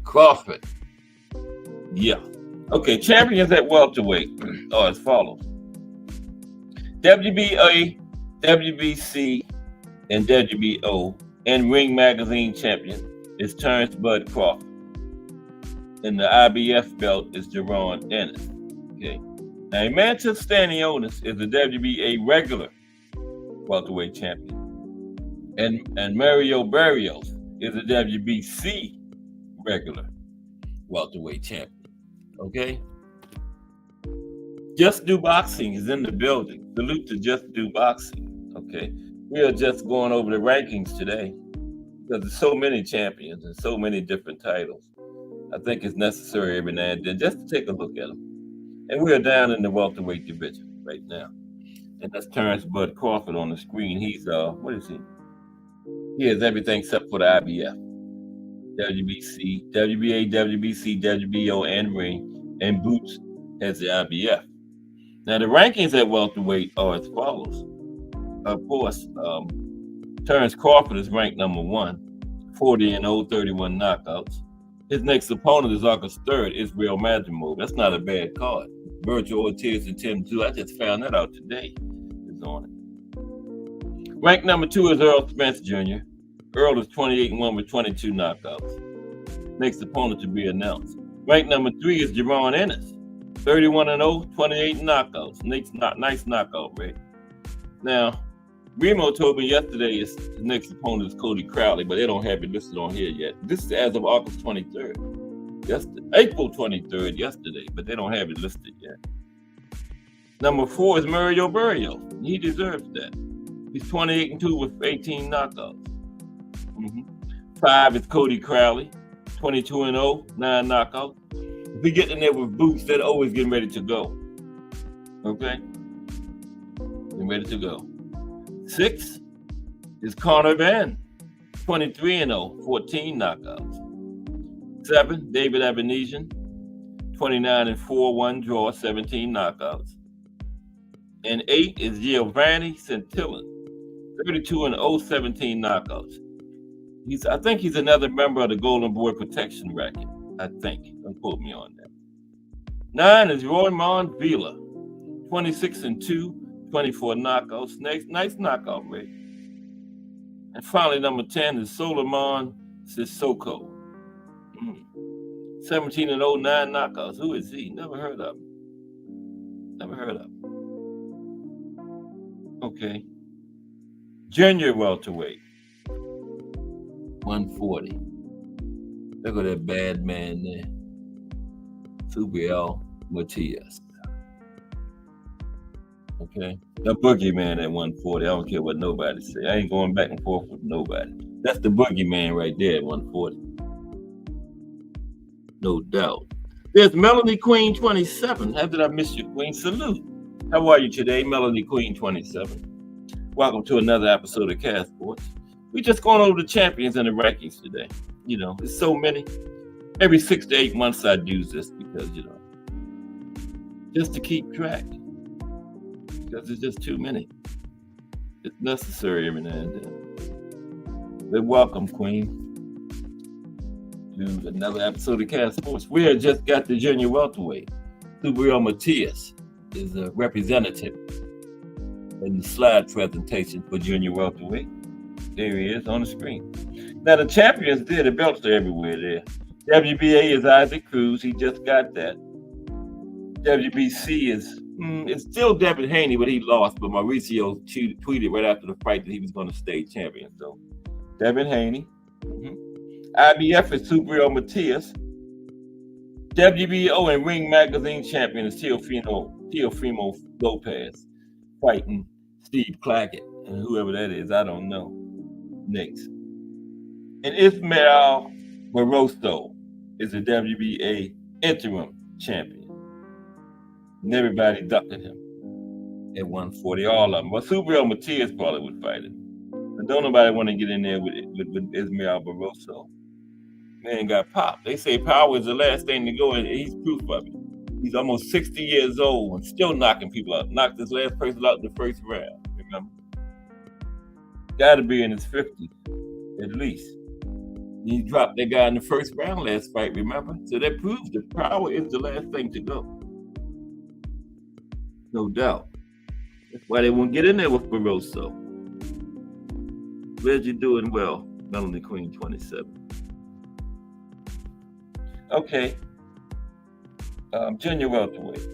Crawford. Yeah. Okay, champions at welterweight are as follows. WBA, WBC, and WBO, and Ring Magazine champion is Terrence Bud Crawford. And the IBF belt is Jaron Ennis. Okay. Now, Mantis Stanionis is the WBA regular welterweight champion. And Mario Barrios is the WBC regular welterweight champion. Okay? Just Do Boxing is in the building. Salute to Just Do Boxing. Okay? We are just going over the rankings today because there's so many champions and so many different titles. I think it's necessary every now and then just to take a look at them. And we are down in the welterweight division right now. And that's Terrence Bud Crawford on the screen. He's, what is he? He has everything except for the IBF. WBC, WBA, WBC, WBO, and Ring, and Boots has the IBF. Now, the rankings at welterweight are as follows. Of course, Terrence Crawford is ranked number 1, 40-0, 31 knockouts. His next opponent is August 3rd, Israel Madrimov. That's not a bad card. Virgil Ortiz and Tim Zhu. I just found that out today. Is on it. Ranked number 2 is Earl Spence Jr. Earl is 28-1 with 22 knockouts. Next opponent to be announced. Ranked number 3 is Jaron Ennis. 31-0, 28 knockouts. Nice knockout rate. Now, Remo told me yesterday his next opponent is Cody Crowley, but they don't have it listed on here yet. This is as of August 23rd. yesterday, April 23rd, yesterday, but they don't have it listed yet. Number 4 is Mario Burrio. He deserves that. He's 28-2 with 18 knockouts. 5 is Cody Crowley, 22-0, 9 knockouts. If we get in there with boots, they're always getting ready to go. Okay? Getting ready to go. 6 is Conor Van, 23-0, 14 knockouts. 7, David Abenesian, 29-4, 1 draw, 17 knockouts. And 8 is Giovanni Santillan, 32-0, 17 knockouts. I think he's another member of the Golden Boy Protection Racket. I think. Don't quote me on that. 9 is Roymond Vila, 26-2, 24 knockouts. Nice knockout rate. And finally, number 10 is Solomon Sissoko, 17-0, 9 knockouts. Who is he? Never heard of him. Okay. Junior welterweight, 140. Look at that bad man there. Subriel Matias. Okay. The boogeyman at 140. I don't care what nobody say. I ain't going back and forth with nobody. That's the boogeyman right there at 140. No doubt. There's Melanie Queen 27. How did I miss you, Queen? Salute. How are you today, Melanie Queen 27? Welcome to another episode of Cast Sports. We just going over the champions and the rankings today. You know, there's so many. Every 6 to 8 months I do this because, just to keep track. Because there's just too many. It's necessary every now and then. But welcome, Queen, to another episode of Cast Sports. We have just got the junior welterweight. Subriel Matias is a representative in the slide presentation for junior welterweight. There he is on the screen. Now the champions there, the belts are everywhere there. WBA is Isaac Cruz. He just got that. WBC is it's still Devin Haney, but he lost. But Mauricio tweeted right after the fight that he was going to stay champion. So Devin Haney. IBF is Subriel Matias. WBO and Ring Magazine champion is Teofimo Lopez, fighting Steve Claggett and whoever that is, I don't know. Next. And Ismael Barroso is the WBA interim champion. And everybody ducking him at 140, all of them. Well, Subriel Matias probably would fight him. But don't nobody want to get in there with Ismael Barroso. Man got popped. They say power is the last thing to go, and he's proof of it. He's almost 60 years old and still knocking people out. Knocked this last person out in the first round, remember? Got to be in his 50s, at least. He dropped that guy in the first round last fight, remember? So that proves that power is the last thing to go. No doubt. That's why they won't get in there with Barroso. Glad you're doing well, Melanie Queen 27. Okay. Junior welterweight.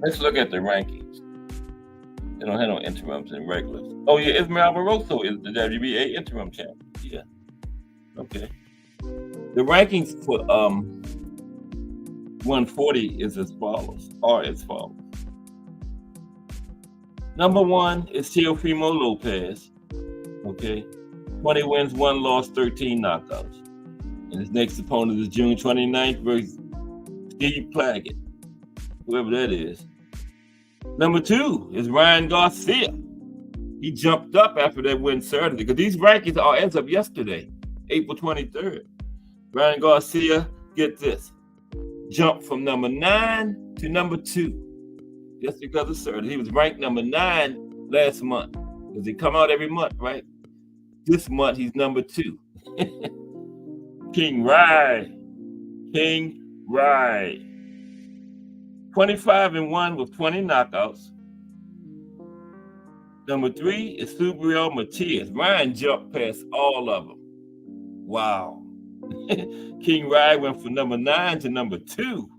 Let's look at the rankings. They don't have no interims and regulars. Oh yeah, Ismael Barroso is the WBA interim champion. Yeah. Okay. The rankings for 140 is as follows. Number 1 is Teofimo Lopez. Okay. 20 wins, 1 loss, 13 knockouts. And his next opponent is June 29th versus Steve Claggett, whoever that is. Number 2 is Ryan Garcia. He jumped up after that win Saturday because these rankings are as of yesterday, April 23rd. Ryan Garcia, get this, jumped from number 9 to number 2 just because of Saturday. He was ranked number 9 last month because they come out every month, right? This month he's number 2. King Rye. 25-1 with 20 knockouts. Number 3 is Subriel Matias. Ryan jumped past all of them. Wow. King Rye went from number 9 to number 2.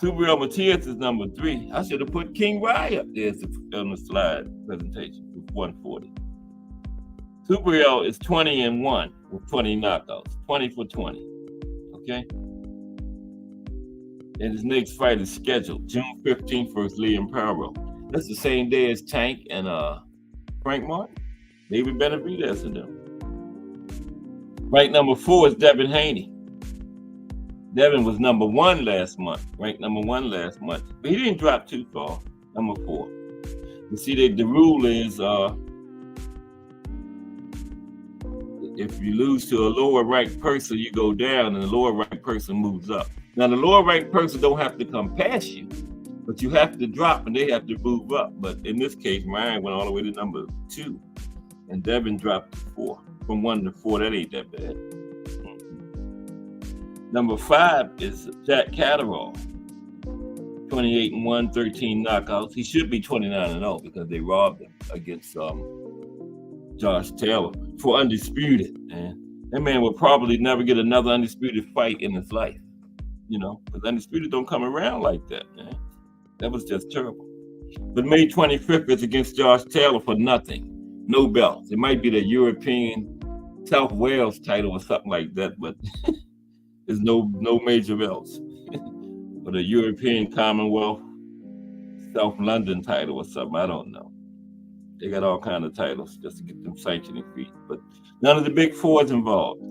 Subriel Matias is number 3. I should have put King Rye up there on the slide presentation with 140. Subriel is 20-1 with 20 knockouts. 20 for 20. Okay. And his next fight is scheduled June 15th versus Liam Powell. That's the same day as Tank and Frank Martin. David Benavidez and them. Ranked number 4 is Devin Haney. Devin was number 1 last month, ranked number 1 last month, but he didn't drop too far. Number 4. You see, the rule is if you lose to a lower ranked person, you go down, and the lower ranked person moves up. Now, the lower ranked person don't have to come past you, but you have to drop, and they have to move up. But in this case, Ryan went all the way to number 2, and Devin dropped to 4. From 1 to 4, that ain't that bad. Number 5 is Jack Catterall. 28-1, 13 knockouts. He should be 29-0 because they robbed him against Josh Taylor for undisputed. Man, that man will probably never get another undisputed fight in his life. You know, because undisputed don't come around like that, man. That was just terrible. But May 25th is against Josh Taylor for nothing, no belts. It might be the European South Wales title or something like that, but there's no major belts. Or the European Commonwealth South London title or something, I don't know. They got all kinds of titles just to get them sanctioning fees, but none of the big four is involved.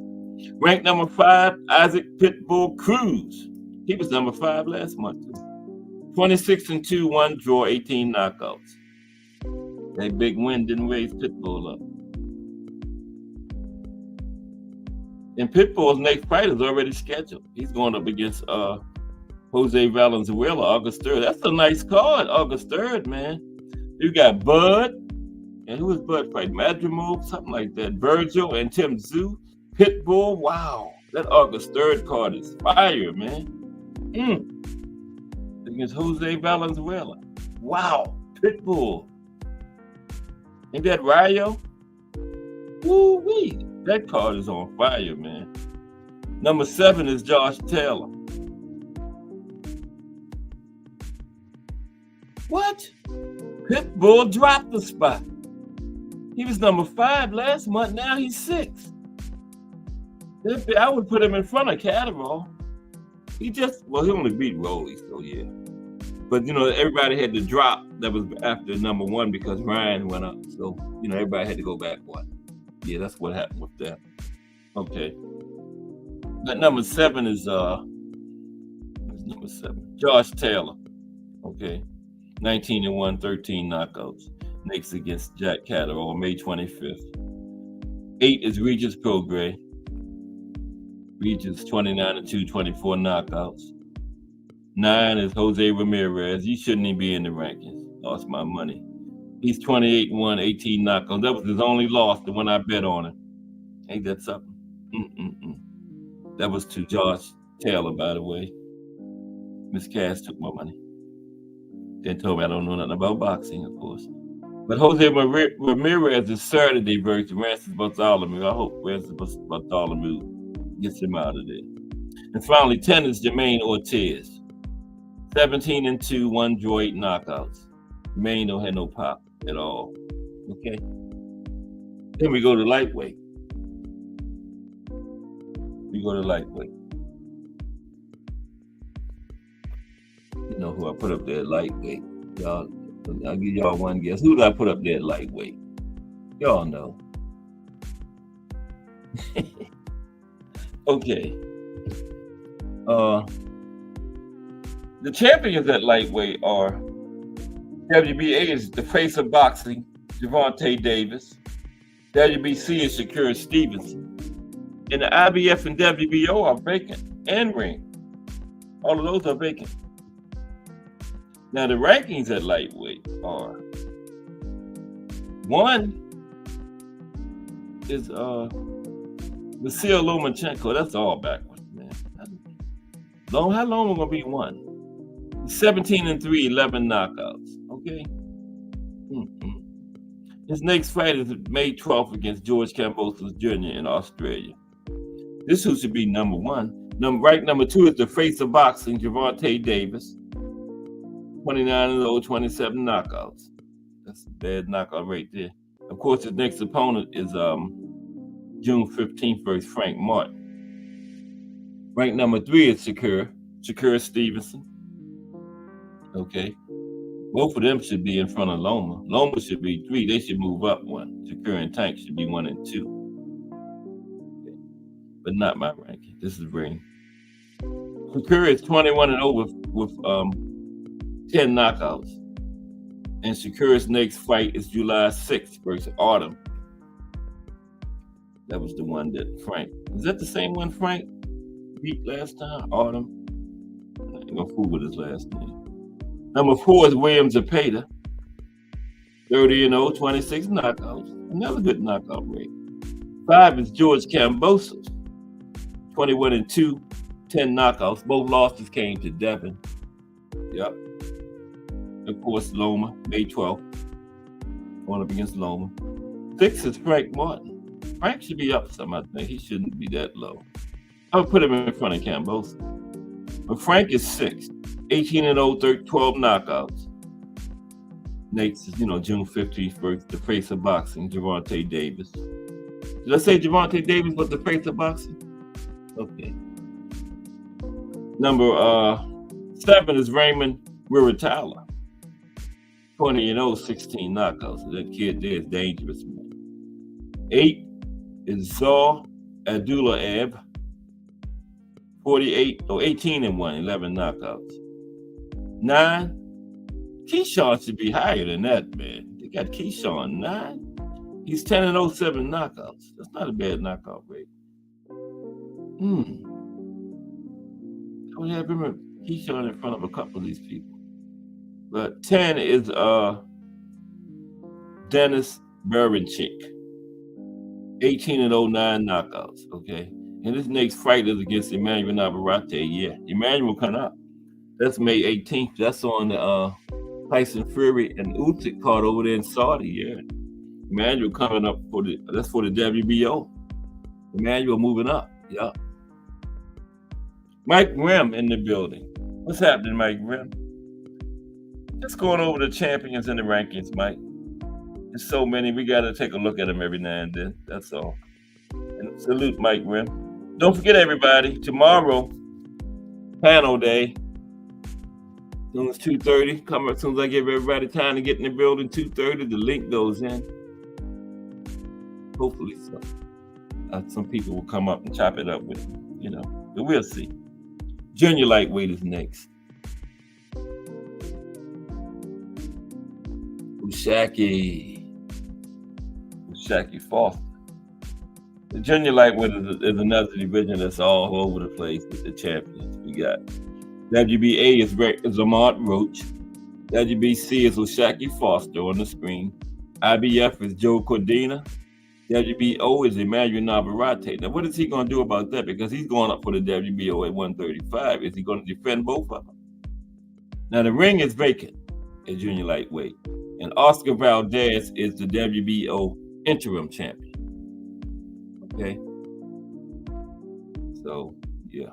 Ranked number 5, Isaac Pitbull Cruz. He was number 5 last month. 26-2, 1 draw, 18 knockouts. That big win didn't raise Pitbull up. And Pitbull's next fight is already scheduled. He's going up against Jose Valenzuela, August 3rd. That's a nice card, August 3rd, man. You got Bud, and who was Bud fighting? Madrimo, something like that. Virgil and Tim Tszyu. Pitbull, wow. That August 3rd card is fire, man. Against Jose Valenzuela. Wow, Pitbull. Ain't that Rayo? Woo-wee. That card is on fire, man. Number 7 is Josh Taylor. What? Pitbull dropped the spot. He was number 5 last month. Now he's 6. I would put him in front of Catterall. He only beat Rolly, so yeah. But, you know, everybody had to drop that was after number 1 because Ryan went up. So, you know, everybody had to go back 1. Yeah, that's what happened with that. Okay. But number 7 is number 7? Josh Taylor. Okay. 19-1, 13 knockouts. Next against Jack Catterall, May 25th. 8 is Regis Prograis. Regis 29-2, 24 knockouts. 9 is Jose Ramirez. He shouldn't even be in the rankings. Lost my money. He's 28-1, 18 knockouts. That was his only loss, the one I bet on him. Ain't that something? That was to Josh Taylor, by the way. Miss Cass took my money. Then told me I don't know nothing about boxing, of course. But Jose Ramirez is Saturday versus Rancis Bartholomew. I hope Rancis Bartholomew gets him out of there. And finally, 10 is Jermaine Ortiz. 17-2, 1 draw, 8 knockouts. Jermaine don't have no pop at all. Okay. Then we go to lightweight. You know who I put up there at lightweight. Y'all, I'll give y'all one guess. Who did I put up there at lightweight? Y'all know. Okay. The champions at lightweight are WBA is the face of boxing, Gervonta Davis. WBC is Shakur Stevenson. And the IBF and WBO are vacant, and ring. All of those are vacant. Now the rankings at lightweight are 1 is Vasyl Lomachenko. That's all backwards, man. How long am I gonna be 1? 17-3, 11 knockouts. Okay. His next fight is May 12th against George Kambosos Jr. in Australia. This who should be number 1. Number 2 is the face of boxing, Gervonta Davis. 29-0, 27 knockouts. That's a bad knockout right there. Of course, his next opponent is June 15th versus Frank Martin. Ranked number 3 is Shakur Stevenson. Okay. Both of them should be in front of Loma. Loma should be 3. They should move up 1. Shakur and Tank should be 1 and 2. Okay. But not my ranking. This is Ring. Shakur is 21-0 with 10 knockouts. And Shakur's next fight is July 6th versus Autumn. That was the one that Frank. Is that the same one Frank beat last time? Autumn? I ain't gonna fool with his last name. Number 4 is William Zepeda. 30-0, 26 knockouts. Another good knockout rate. 5 is George Kambosos. 21-2, 10 knockouts. Both losses came to Devin. Yep. Of course, Loma, May 12th. Going up against Loma. 6 is Frank Martin. Frank should be up some, I think. He shouldn't be that low. I would put him in front of Kambosos. But Frank is 6th. 18-0, 12 knockouts. Nate's is, June 15th versus the face of boxing, Gervonta Davis. Did I say Gervonta Davis was the face of boxing? Okay. Number 7 is Raymond Wiratala. 20-0, 16 knockouts. So that kid there is dangerous, man. 8 is Zaw Abdullah-Ab. 18-1, 11 knockouts. 9, Keyshawn should be higher than that, man. They got Keyshawn 9. He's 10-0, 7 knockouts. That's not a bad knockout rate. I would have Keyshawn in front of a couple of these people. But 10 is Dennis Berinchik. 18-0, 9 knockouts. Okay. And this next fight is against Emmanuel Navarrete. Yeah, Emmanuel coming up. That's May 18th. That's on the Tyson Fury and Usyk card over there in Saudi. Yeah, Emmanuel coming up that's for the WBO. Emmanuel moving up. Yeah. Mike Grimm in the building. What's happening, Mike Grimm? Just going over the champions and the rankings, Mike. There's so many. We got to take a look at them every now and then. That's all. And salute Mike Grimm. Don't forget, everybody, tomorrow, panel day. As soon as 2:30, as soon as I give everybody time to get in the building, 2:30, the link goes in. Hopefully so. Some people will come up and chop it up with me, but we'll see. Junior lightweight is next. Ushaki Foster. The junior lightweight is another division that's all over the place with the champions. We got WBA is Ahmad Roach. WBC is Ushaki Foster on the screen. IBF is Joe Cordina. WBO is Emmanuel Navarrete. Now, what is he going to do about that? Because he's going up for the WBO at 135. Is he going to defend both of them? Now, the ring is vacant at junior lightweight. And Oscar Valdez is the WBO interim champion. Okay. So, yeah.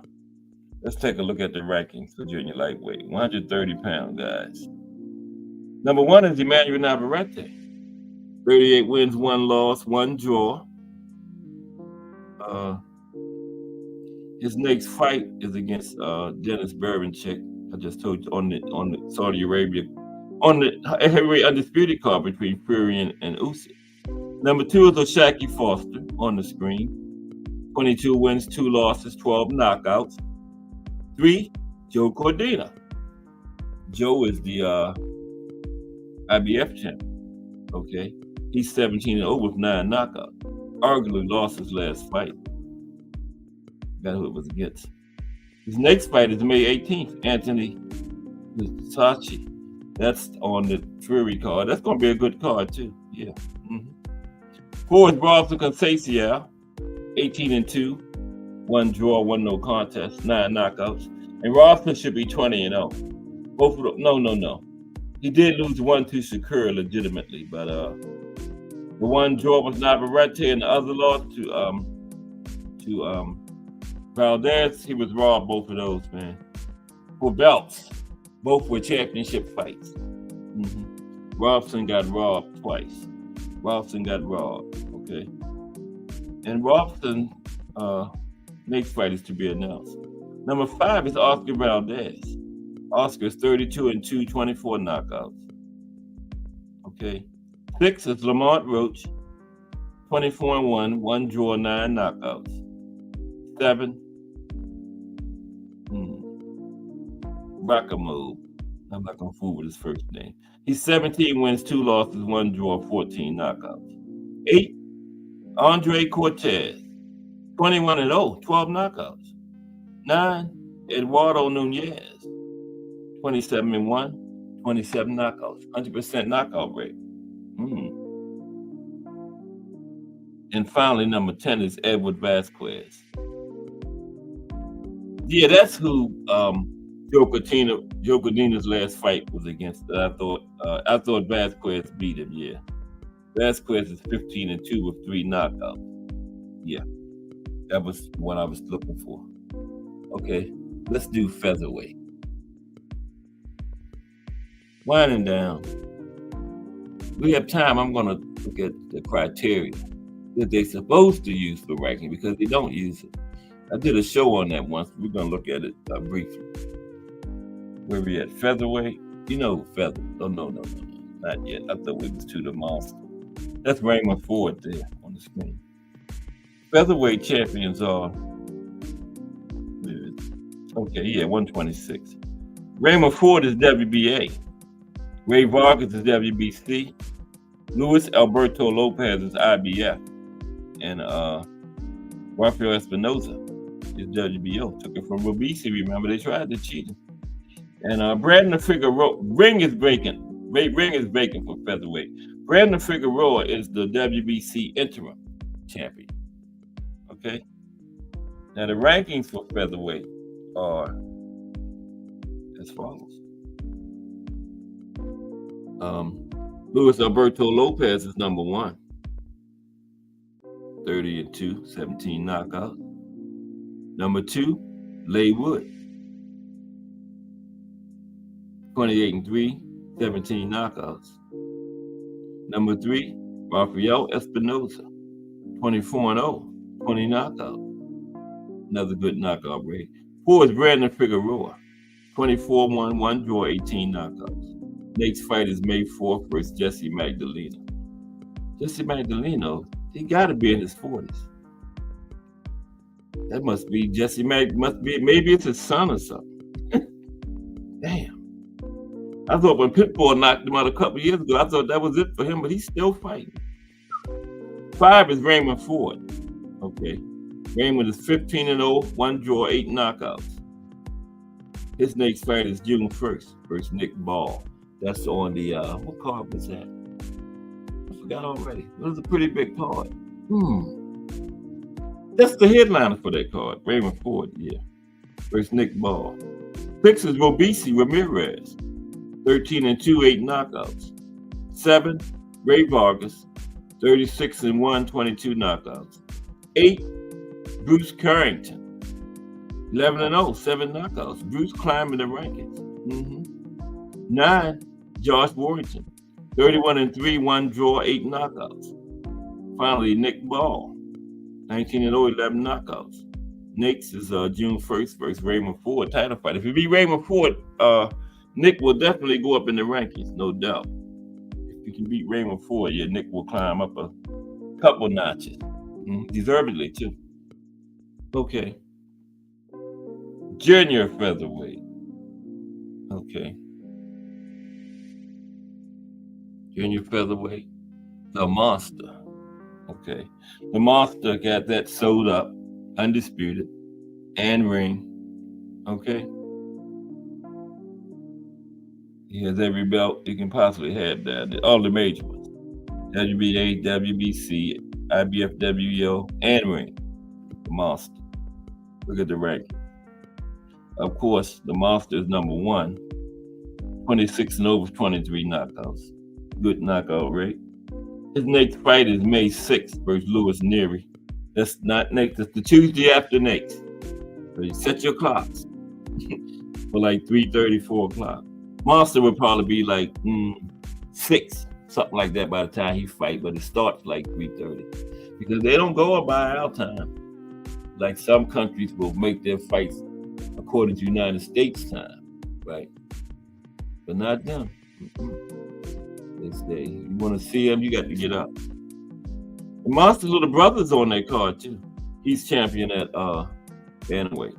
Let's take a look at the rankings for junior lightweight. 130-pound guys. Number 1 is Emmanuel Navarrete. 38 wins, 1 loss, 1 draw. His next fight is against Dennis Berinchik. I just told you on the Saudi Arabia, on the heavyweight undisputed card between Fury and Usyk. Number 2 is Ushaki Foster on the screen. 22 wins, 2 losses, 12 knockouts. 3, Joe Cordina. Joe is the IBF champion. Okay. He's 17-0 with 9 knockouts. Arguably lost his last fight. That's who it was against. His next fight is May 18th. Anthony Sachi. That's on the Fury card. That's going to be a good card, too. Yeah. 4 is Robson Conceição. 18-2. 1 draw, 1 no contest. 9 knockouts. And Robson should be 20-0. Both of them. No. He did lose 1 to Shakur legitimately, but the 1 draw was Navarrete and the other loss to Valdez. He was robbed both of those, man. For belts. Both were championship fights. Robson got robbed twice. Okay. And Robson next fight is to be announced. Number 5 is Oscar Valdez. Oscar's 32-2, 24 knockouts. Okay. 6 is Lamont Roach, 24-1, 1 draw, 9 knockouts. 7. Rackamole. I'm not going to fool with his first name. He's 17 wins, 2 losses, 1 draw, 14 knockouts. 8. Andre Cortez, 21-0, 12 knockouts. 9. Eduardo Nunez, 27-1, 27 knockouts, 100% knockout rate. And finally, number 10 is Edward Vasquez. Yeah, that's who Joe Cordina's last fight was against. I thought Vasquez beat him. Yeah, Vasquez is 15-2 with 3 knockouts. Yeah, that was what I was looking for. Okay, let's do featherweight. Winding down. We have time. I'm going to look at the criteria that they're supposed to use for ranking because they don't use it. I did a show on that once. We're going to look at it briefly. Where we at? Featherweight? You know feather. Oh, no. Not yet. I thought we was to the monster. That's Raymond Ford there on the screen. Featherweight champions are... 126. Raymond Ford is WBA. Ray Vargas is WBC. Luis Alberto Lopez is IBF. And Rafael Espinoza is WBO. Took it from Robeisy, remember? They tried to cheat him. And Brandon Figueroa, ring is vacant. Ring is vacant for featherweight. Brandon Figueroa is the WBC interim champion. Okay? Now the rankings for featherweight are as follows. Luis Alberto Lopez is number 1. 30-2, 17 knockouts. Number 2, Leigh Wood. 28-3, 17 knockouts. Number 3, Rafael Espinoza. 24-0, 20 knockouts. Another good knockout rate. 4 is Brandon Figueroa. 24-1, 1 draw, 18 knockouts. Next fight is May 4th versus Jesse Magdaleno. Jesse Magdaleno, he got to be in his 40s. That must be Jesse maybe it's his son or something. Damn. I thought when Pitbull knocked him out a couple years ago, I thought that was it for him, but he's still fighting. 5 is Raymond Ford. Okay. Raymond is 15-0, 1 draw, 8 knockouts. His next fight is June 1st versus Nick Ball. That's on the, what card was that? I forgot already. It was a pretty big card. That's the headliner for that card. Raymond Ford, yeah. Versus Nick Ball. 6 is Robeisy Ramirez. 13-2, 8 knockouts. 7, Ray Vargas. 36-1, 22 knockouts. 8, Bruce Carrington. 11-0, 7 knockouts. Bruce climbing the rankings. 9, Josh Warrington. 31-3, 1 draw, 8 knockouts. Finally, Nick Ball. 19-0, 11 knockouts. Next is June 1st versus Raymond Ford title fight. If you beat Raymond Ford, Nick will definitely go up in the rankings, no doubt. If you can beat Raymond Ford, yeah, Nick will climb up a couple notches. Deservedly, too. Okay. Junior featherweight. Okay. Junior featherweight. The Monster. Okay. The Monster got that sold up, undisputed, and ring. Okay. He has every belt you can possibly have there. All the major ones. WBA, WBC, IBF, WBO, and ring. The Monster. Look at the ranking. Of course, the Monster is number 1. 26-0 with 23 knockouts. Good knockout rate. His next fight is May 6th versus Louis Neary. That's not next. It's the Tuesday after next. So you set your clocks for like 3:30, 4 o'clock. Monster would probably be like 6, something like that by the time he fight, but it starts like 3:30 because they don't go by our time. Like some countries will make their fights according to United States time, right? But not them. They say, you want to see them, you got to get up. The Monster Little Brother's on that card, too. He's champion at bantamweight.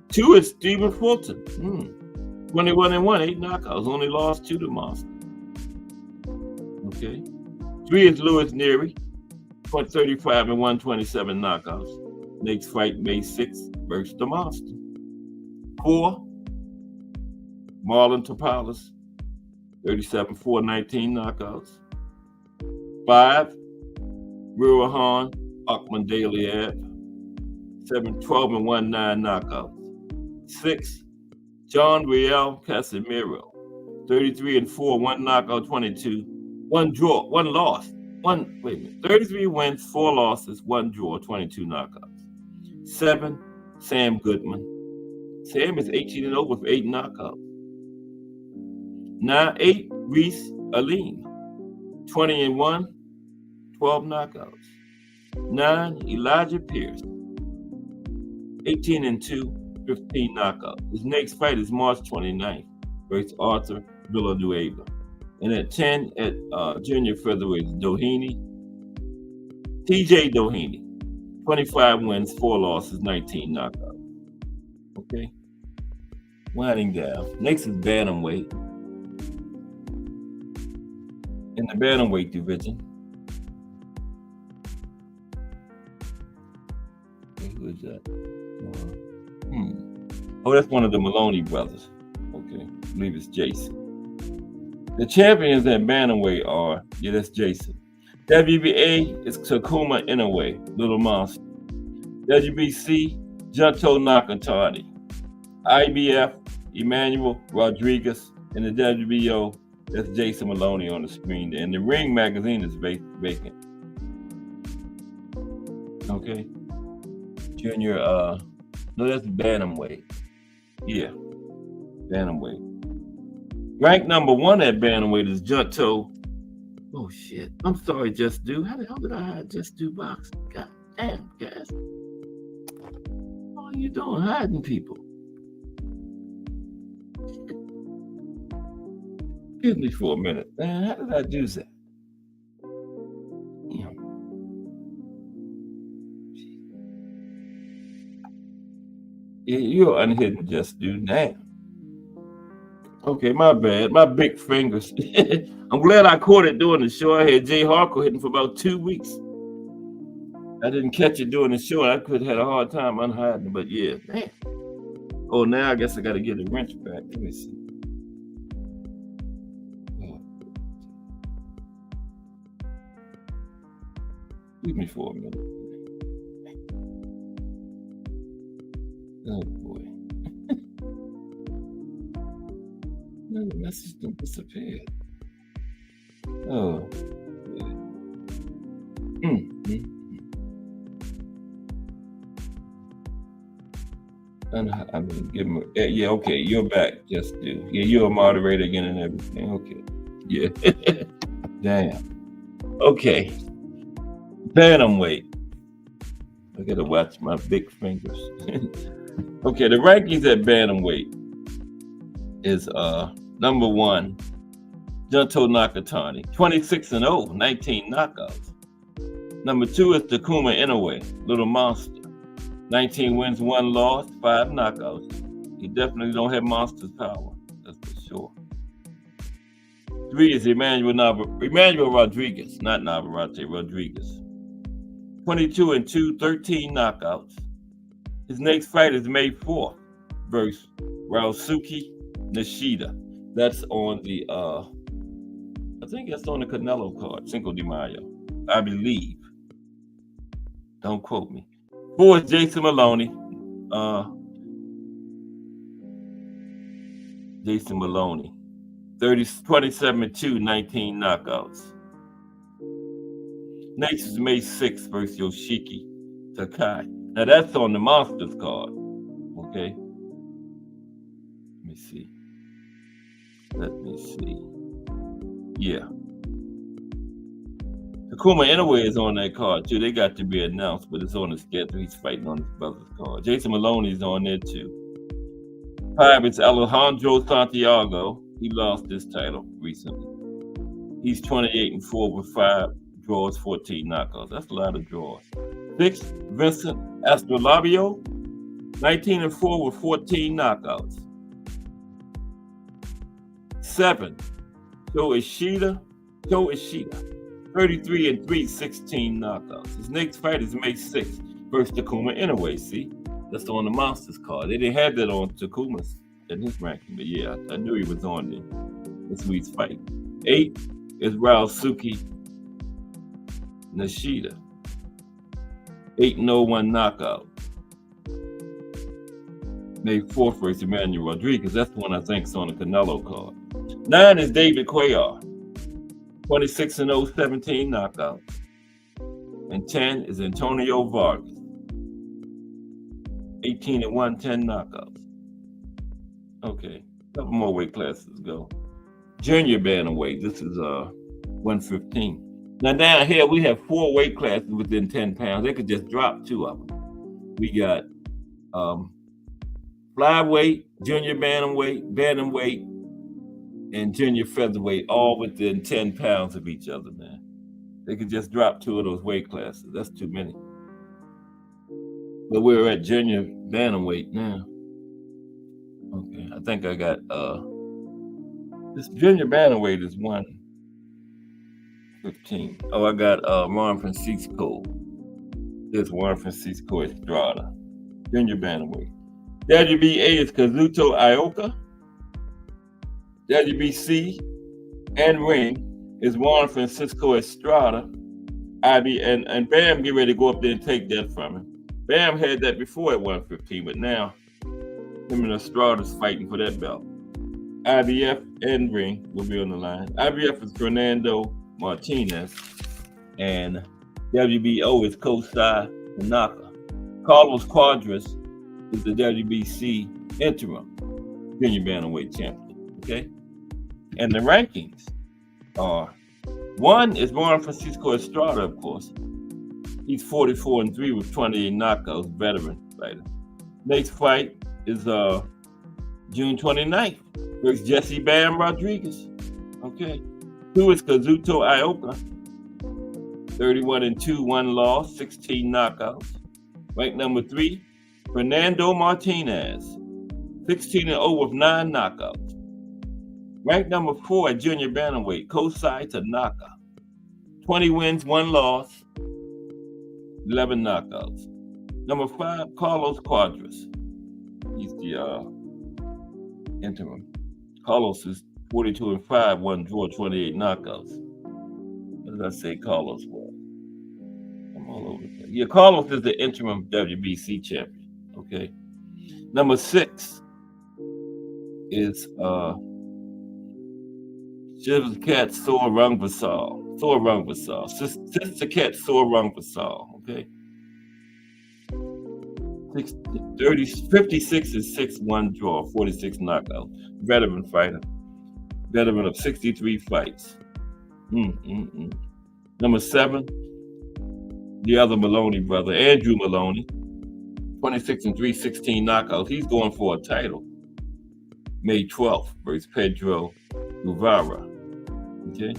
2 is Stephen Fulton. 21-1, 8 knockouts. Only lost 2 to Monster. Okay. 3 is Louis Neary. 35 and 127 knockouts. Next fight, May 6th, versus the Monster. 4, Marlon Tapales. 37-4, 19 knockouts. 5, Ruahan Akman-Daliab. 12 and 1, 9 knockouts. 6, John Riel Casemiro. 33-4, 1 knockout, 22. 1 draw, 1 loss. 33 wins, 4 losses, 1 draw, 22 knockouts. 7, Sam Goodman. Sam is 18-0 with 8 knockouts. 8, Reese Aline. 20-1, 12 knockouts. 9, Elijah Pierce. 18-2, 15 knockouts. His next fight is March 29th versus Arthur Villanueva. And at 10, at junior featherweight, Doheny. TJ Doheny. 25 wins, 4 losses, 19 knockouts. Okay. Winding down. Next is bantamweight. In the bantamweight division. Okay, who is that? Oh, that's one of the Maloney brothers. Okay, I believe it's Jason. The champions at bantamweight are, that's Jason. WBA is Takuma Inoue, Little Monster. WBC, Junto Nakatani. IBF, Emmanuel Rodriguez. And the WBO, that's Jason Maloney on the screen. And the Ring magazine is vacant. Okay. Junior, no, that's bantamweight. Yeah, bantamweight. Ranked number 1 at bantamweight is Junto. Oh shit! I'm sorry, Just Do. How the hell did I hide Just Do boxing? God damn, guys! What are you doing, hiding people? Excuse me for a minute, man. How did I do that? Damn. Yeah, you're unhidden, Just Do. Damn. Okay, my bad. My big fingers. I'm glad I caught it during the show. I had Jay Harker hitting for about 2 weeks. I didn't catch it during the show. I could have had a hard time unhiding it, but yeah, man. Oh, now I guess I got to get the wrench back. Let me see. Excuse me for a minute. Oh, boy. No, the message didn't disappear. Oh. And I mean, give him yeah, okay, you're back, Just Do. Yeah, you're a moderator again and everything. Okay. Yeah. Damn. Okay. Bantamweight. I gotta watch my big fingers. Okay, the rankings at bantamweight is number 1, Junto Nakatani, 26-0, 19 knockouts. Number 2 is Takuma Inoue, Little Monster, 19 wins, 1 loss, 5 knockouts. He definitely don't have Monster's power, that's for sure. 3 is Emmanuel Rodriguez, not Navarrete, Rodriguez. 22-2, 13 knockouts. His next fight is May 4th versus Ryosuke Nishida. That's on the I think that's on the Canelo card, Cinco de Mayo, I believe. Don't quote me. 4 is Jason Maloney. Jason Maloney. 27-2, 19 knockouts. Next is May 6th versus Yoshiki Takai. Now that's on the Monsters card. Okay. Let me see. Yeah. Takuma Inoue is on that card too. They got to be announced, but it's on the schedule. He's fighting on his brother's card. Jason Maloney's on there too. 5 is Alejandro Santiago. He lost this title recently. He's 28-4 with 5 draws, 14 knockouts. That's a lot of draws. 6, Vincent Astrolabio, 19-4 with 14 knockouts. 7, Joe Ishida, 33-3, 16 knockouts. His next fight is May 6th versus Takuma Inoue. See, that's on the Monsters card. They didn't have that on Takuma's in his ranking, but yeah, I knew he was on there. This week's fight. 8 is Ryosuke Nishida, 8-0-1 knockout. May 4th versus Emmanuel Rodriguez. That's the one I think is on the Canelo card. 9 is David Cuellar, 26-0, 17 knockouts. And 10 is Antonio Vargas, 18-1, 10 knockouts. Okay, a couple more weight classes go. Junior bantamweight, this is 115. Now down here we have 4 weight classes within 10 pounds. They could just drop 2 of them. We got flyweight, junior bantamweight, and junior featherweight, all within 10 pounds of each other, man. They could just drop 2 of those weight classes. That's too many. But we're at junior bantamweight now. Okay, I think I got this junior bantamweight is 115. Oh, I got Juan Francisco. There's Juan Francisco Estrada, junior bantamweight. WBA is Kazuto Ioka. WBC and ring is Juan Francisco Estrada. And Bam get ready to go up there and take that from him. Bam had that before at 115, but now him and Estrada's fighting for that belt. IBF and ring will be on the line. IBF is Fernando Martinez, and WBO is Kosai Tanaka. Carlos Quadras is the WBC interim junior bantamweight champion. Okay, and the rankings are: 1 is Juan Francisco Estrada, of course. He's 44-3 with 28 knockouts, veteran fighter. Next fight is June 29th versus Jesse Bam Rodriguez. Okay. 2 is Kazuto Ioka, 31-2, 1 loss, 16 knockouts. Ranked number 3, Fernando Martinez, 16-0 with 9 knockouts. Ranked number 4 at junior bantamweight, Kosai Tanaka, 20 wins, 1 loss, 11 knockouts. Number 5, Carlos Quadras. He's the interim. Carlos is 42-5, 1 draw, 28 knockouts. What did I say Carlos was? I'm all over the place. Yeah, Carlos is the interim WBC champion. Okay. Number 6 is Shivkat Sorangvasal. Sister Cat Sorangvasal. Okay. 56 is 6-1 draw, 46 knockouts. Veteran fighter. Veteran of 63 fights. Number 7, the other Maloney brother, Andrew Maloney, 26-3, 16 knockouts. He's going for a title. May 12th versus Pedro Guevara. Okay.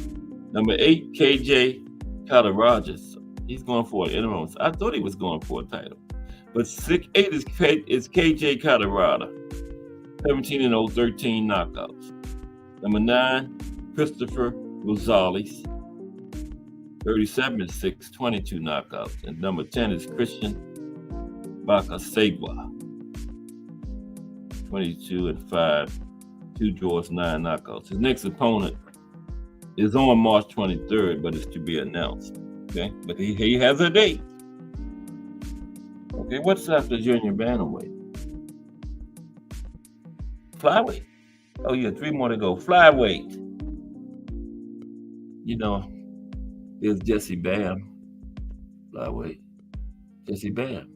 Number 8, KJ Catarajas. He's going for an interim. I thought he was going for a title. But 8 is KJ Catarada, 17-0, 13 knockouts. Number 9, Christopher Rosales, 37-6, 22 knockouts. And number 10 is Christian Bacasegua, 22-5, 2 draws, 9 knockouts. His next opponent is on March 23rd, but it's to be announced. Okay, but he has a date. Okay, what's after junior bantamweight? Flyweight. Oh yeah, 3 more to go. Flyweight. You know, there's Jesse Bam. Flyweight. Jesse Bam.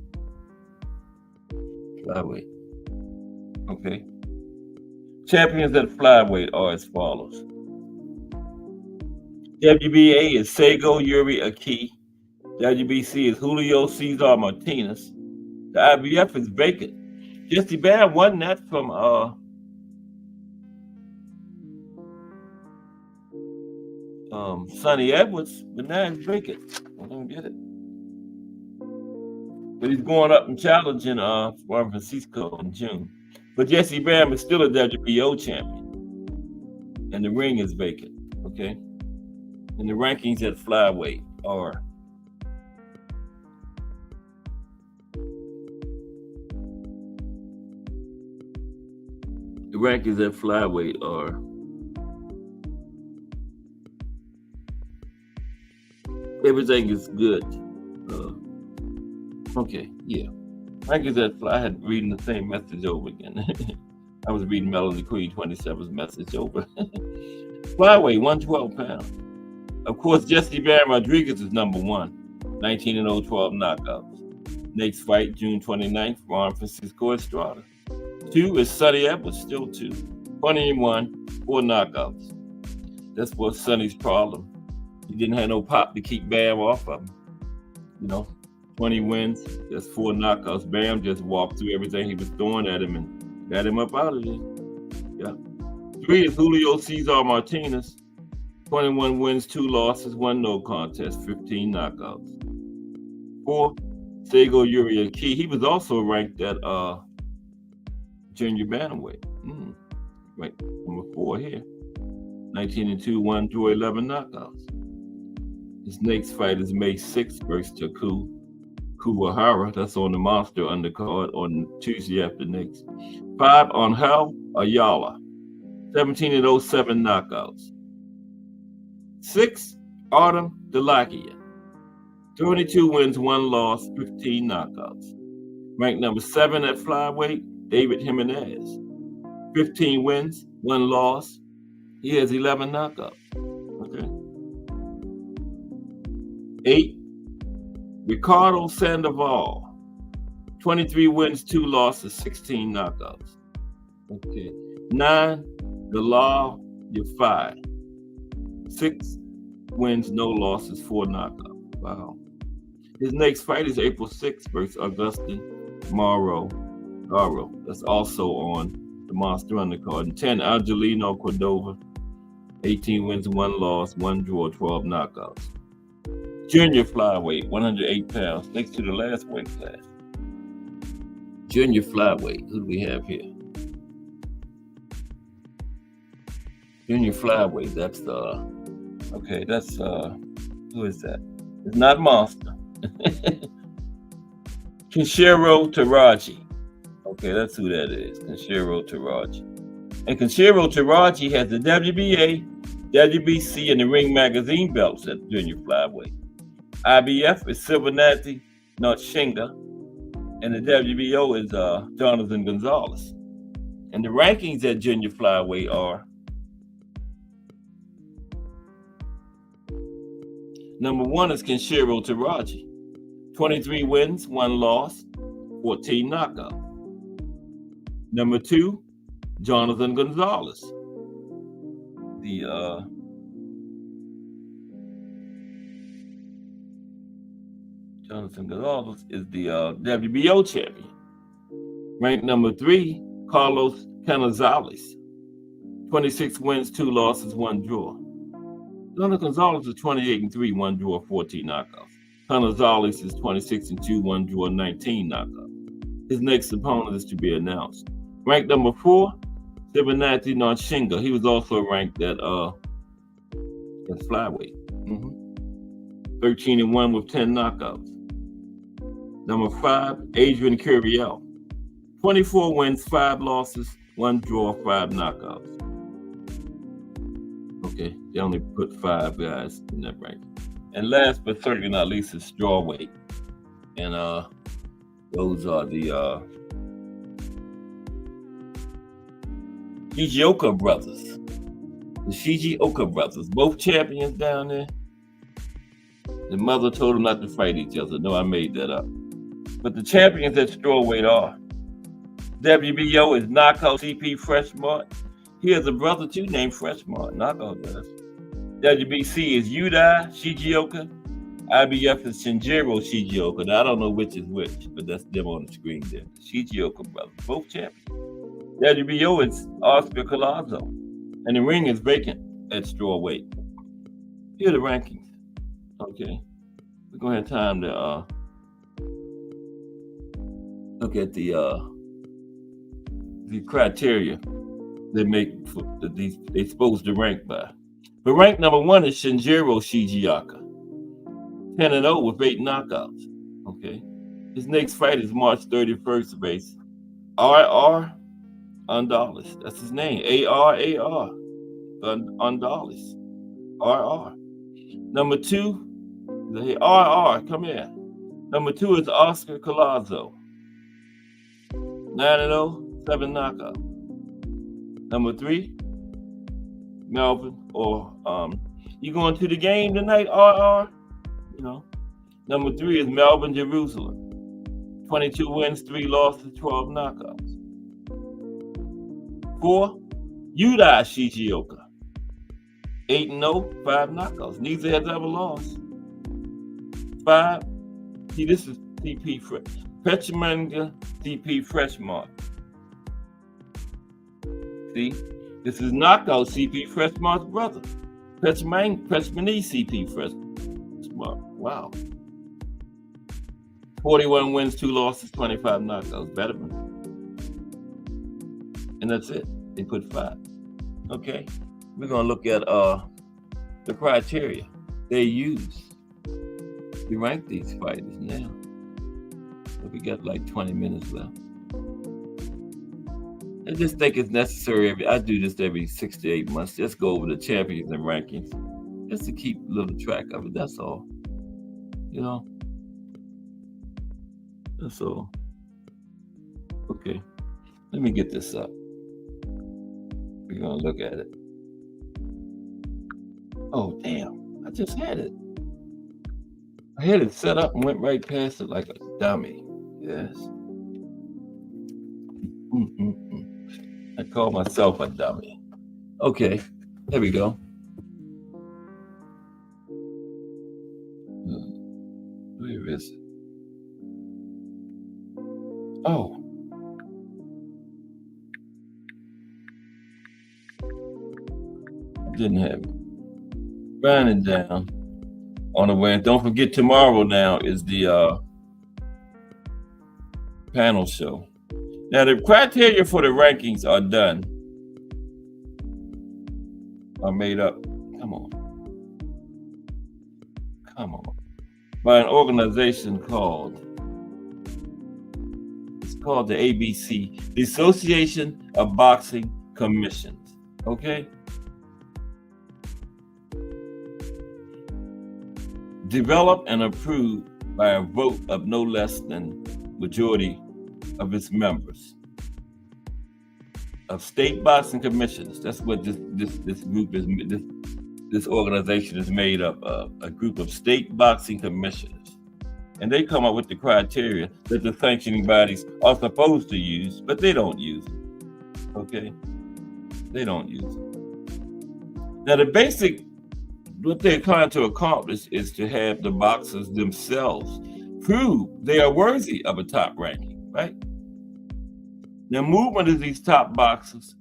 Flyweight. Okay. Champions at flyweight are as follows. WBA is Seigo Yuri Aki. WBC is Julio Cesar Martinez. The IBF is vacant. Jesse Bam won that from Sonny Edwards, but now he's vacant. I don't get it. But he's going up and challenging San Francisco in June. But Jesse Bam is still a WBO champion. And the ring is vacant. Okay. And the rankings at flyweight are everything is good. Okay, yeah. Rankings at I had reading the same message over again. I was reading Melody Queen 27's message over. Flyweight, 112 pounds. Of course, Jesse Bam Rodriguez is number 1, 19-0, 12 knockouts. Next fight, June 29th, San Francisco Estrada. 2 is Sonny Edwards, still 2, 21, 4 knockouts. That's what Sonny's problem. He didn't have no pop to keep Bam off of him. 20 wins, just 4 knockouts. Bam just walked through everything he was throwing at him and got him up out of there. Yeah. 3 is Julio Cesar Martinez. 21 wins, 2 losses, 1 no contest, 15 knockouts. 4, Sego Uriaki. He was also ranked at junior bantamweight. Right, number 4 here. 19-2, 1 draw, 11 knockouts. His next fight is May 6th versus Taku Kuwahara. That's on the Monster undercard on Tuesday after next. 5 on Hal Ayala. 17-0, 7 knockouts. 6, Artem Delakia. 22 wins, 1 loss, 15 knockouts. Ranked number 7 at flyweight, David Jimenez. 15 wins, 1 loss. He has 11 knockouts. Okay. 8, Ricardo Sandoval. 23 wins, 2 losses, 16 knockouts. Okay. 9, Bilal Yafai. 6 wins, no losses, 4 knockouts. Wow. His next fight is April 6th versus Augustin Garo. That's also on the Monster undercard. And 10, Angelino Cordova. 18 wins, 1 loss, 1 draw, 12 knockouts. Junior flyweight, 108 pounds, next to the last weight class. Junior flyweight, who do we have here? Junior flyweight, that's who is that? It's not Monster. Kenshiro Taraji. Okay, that's who that is, Kenshiro Taraji. And Kenshiro Taraji has the WBA, WBC, and the Ring Magazine belts at junior flyweight. IBF is Silvanati Notshinga, and the WBO is Jonathan Gonzalez. And the rankings at junior flyweight are: number 1 is Kenshiro Taraji, 23 wins, 1 loss, 14 knockouts. Number 2, Jonathan Gonzalez. Jonathan Gonzalez is the WBO champion. Ranked number 3, Carlos Canizales. 26 wins, 2 losses, 1 draw. Jonathan Gonzalez is 28-3, 1 draw, 14 knockouts. Canizales is 26-2, 1 draw, 19 knockouts. His next opponent is to be announced. Ranked number 4, Silvanati Notshinga. He was also ranked at flyweight. 13-1 with 10 knockouts. Number 5, Adrian Curiel. 24 wins, 5 losses, 1 draw, 5 knockouts. Okay, they only put 5 guys in that ranking. And last but certainly not least is strawweight. And those are the Shigeoka brothers. The Shigeoka brothers, both champions down there. The mother told them not to fight each other. No, I made that up. But the champions at strawweight are: WBO is Knockout CP Freshmart. He has a brother too named Freshmart. Knockout does. WBC is Udai Shigeoka. IBF is Shinjiro Shigeoka. Now, I don't know which is which, but that's them on the screen there. The Shigeoka brothers, both champions. WBO is Oscar Collazo. And the ring is vacant at strawweight. Here are the rankings. Okay. We're going to have time to look at the criteria they make for they supposed to rank by. But rank number 1 is Shinjiro Shigeoka, 10-0 with 8 knockouts. Okay, his next fight is March 31st base. R.R. Undales. That's his name. A.R.A.R. Undales. R.R. Number 2, the R.R. Come here. Number 2 is Oscar Collazo. 9-0, 7 knockout. Number 3, Melvin, or you going to the game tonight, RR? You know. Number 3 is Melvin Jerusalem. 22 wins, 3 losses, 12 knockouts. 4, Yudai Shigeoka. 8-0, 5 knockouts. Neither has ever lost. 5, see, this is CP Pechmanga CP Freshmark. See, this is knockout CP Freshmark's brother. Pechmani CP Freshmark. Wow. 41 wins, 2 losses, 25 knockouts. Better than. And that's it. They put 5. Okay. We're gonna look at the criteria they use to rank these fighters now. So we got like 20 minutes left. I just think it's necessary. I do this every 6 to 8 months. Just go over the champions and rankings, just to keep a little track of it. That's all. You know. That's all. Okay. Let me get this up. We're gonna look at it. Oh damn! I just had it. I had it set up and went right past it like a dummy. Yes. I call myself a dummy. Okay, there we go. Where is it? Oh. I didn't have it. Write it down on the way. Don't forget, tomorrow now is the panel show. Now, the criteria for the rankings are done, are made up. Come on. By an organization called, it's called the ABC, the Association of Boxing Commissions. Okay? Developed and approved by a vote of no less than majority of its members of state boxing commissioners. That's what this group is. This organization is made up of a group of state boxing commissioners, and they come up with the criteria that the sanctioning bodies are supposed to use, but they don't use it. Okay, they don't use it. Now, the basic, what they're trying to accomplish is to have the boxers themselves prove they are worthy of a top ranking, right? The movement of these top boxers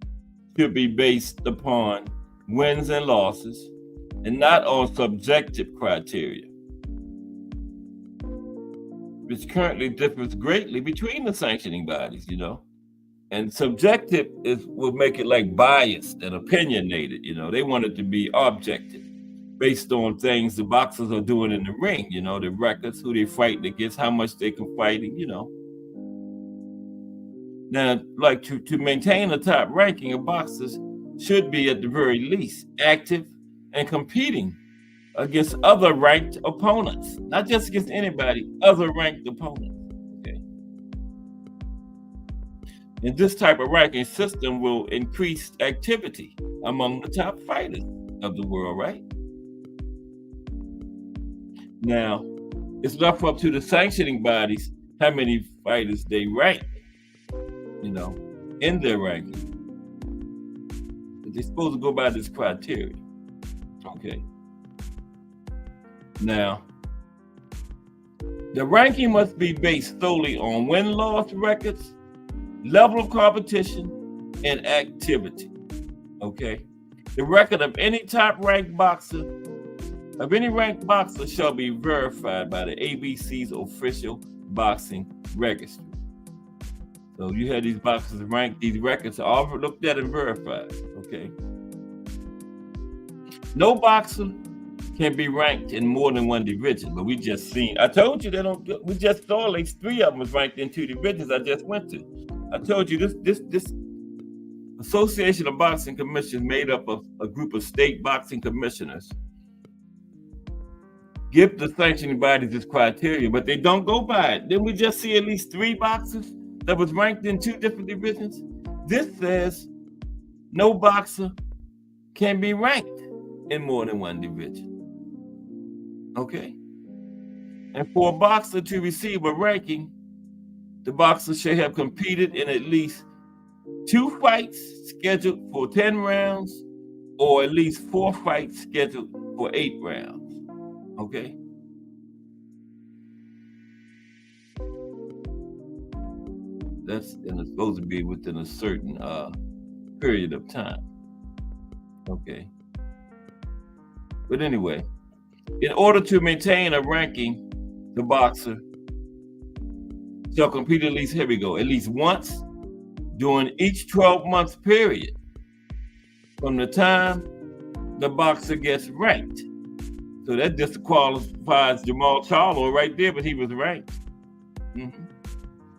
should be based upon wins and losses and not on subjective criteria, which currently differs greatly between the sanctioning bodies, you know. And subjective will make it like biased and opinionated, you know. They want it to be objective, based on things the boxers are doing in the ring, you know, the records, who they fighting against, how much they can fight, you know. Now, like to maintain a top ranking of boxers should be at the very least active and competing against other ranked opponents, not just against anybody, other ranked opponents. Okay. And this type of ranking system will increase activity among the top fighters of the world, right? Now, it's left up to the sanctioning bodies how many fighters they rank, you know, in their ranking. They're supposed to go by this criteria. Okay. Now, The ranking must be based solely on win-loss records, level of competition, and activity. Okay? The record of any top-ranked boxer, shall be verified by the ABC's official boxing registry. So you had these boxers ranked, these records are all looked at and verified. Okay? No boxer can be ranked in more than one division, but we just seen. I told you they don't. We just saw at least 3 of them was ranked in 2 divisions. I just went to. I told you this Association of Boxing Commissioners made up of a group of state boxing commissioners. Give the sanctioning bodies this criteria, but they don't go by it. Didn't we just see at least 3 boxers that was ranked in 2 different divisions? This says no boxer can be ranked in more than one division. Okay? And for a boxer to receive a ranking, the boxer should have competed in at least 2 fights scheduled for 10 rounds or at least 4 fights scheduled for 8 rounds. Okay? That's and it's supposed to be within a certain period of time. Okay? But anyway, in order to maintain a ranking, the boxer shall compete at least, here we go, at least once during each 12-month period from the time the boxer gets ranked. So that disqualifies Jamal Charlo right there, but he was ranked.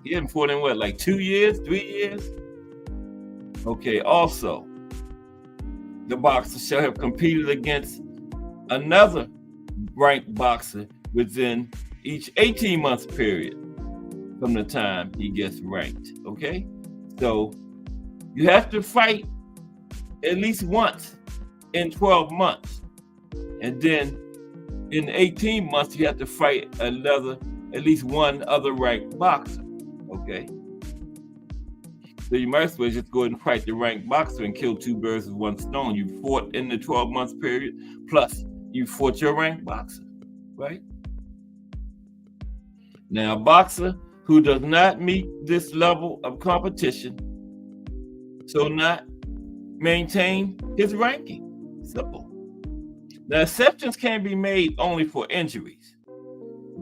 He hadn't fought in what, like 2 years, 3 years? Okay, also, the boxer shall have competed against another ranked boxer within each 18-month period from the time he gets ranked, okay? So you have to fight at least once in 12 months. And then in 18 months, you have to fight at least one other ranked boxer, okay? So you might as well just go ahead and fight the ranked boxer and kill 2 birds with 1 stone. You fought in the 12-month period, plus you fought your ranked boxer, right? Now, a boxer who does not meet this level of competition shall not maintain his ranking. Simple. Now, exceptions can be made only for injuries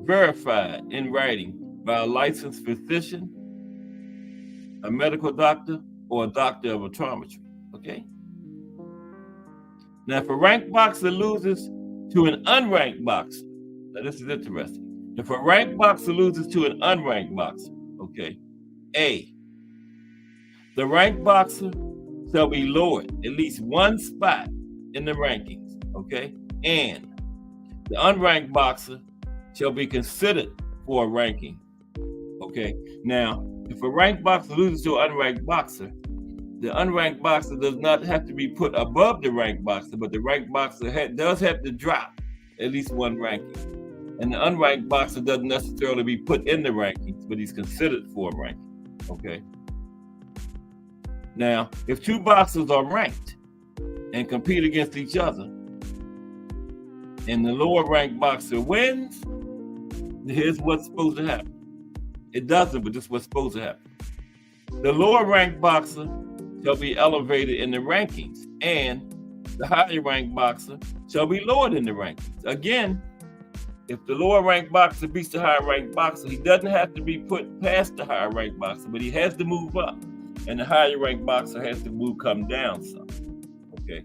verified in writing by a licensed physician, a medical doctor, or a doctor of optometry, okay? Now, if a ranked boxer loses to an unranked boxer, now this is interesting. If a ranked boxer loses to an unranked boxer, okay, A, the ranked boxer shall be lowered at least 1 spot in the rankings, okay? And the unranked boxer shall be considered for a ranking, okay? Now, if a ranked boxer loses to an unranked boxer, the unranked boxer does not have to be put above the ranked boxer, but the ranked boxer does have to drop at least 1 ranking. And the unranked boxer doesn't necessarily be put in the rankings, but he's considered for a ranking, okay? Now, if 2 boxers are ranked and compete against each other, and the lower ranked boxer wins, here's what's supposed to happen. It doesn't, but this is what's supposed to happen. The lower ranked boxer shall be elevated in the rankings, and the higher ranked boxer shall be lowered in the rankings. Again, if the lower ranked boxer beats the higher ranked boxer, he doesn't have to be put past the higher ranked boxer, but he has to move up, and the higher ranked boxer has to come down some, okay?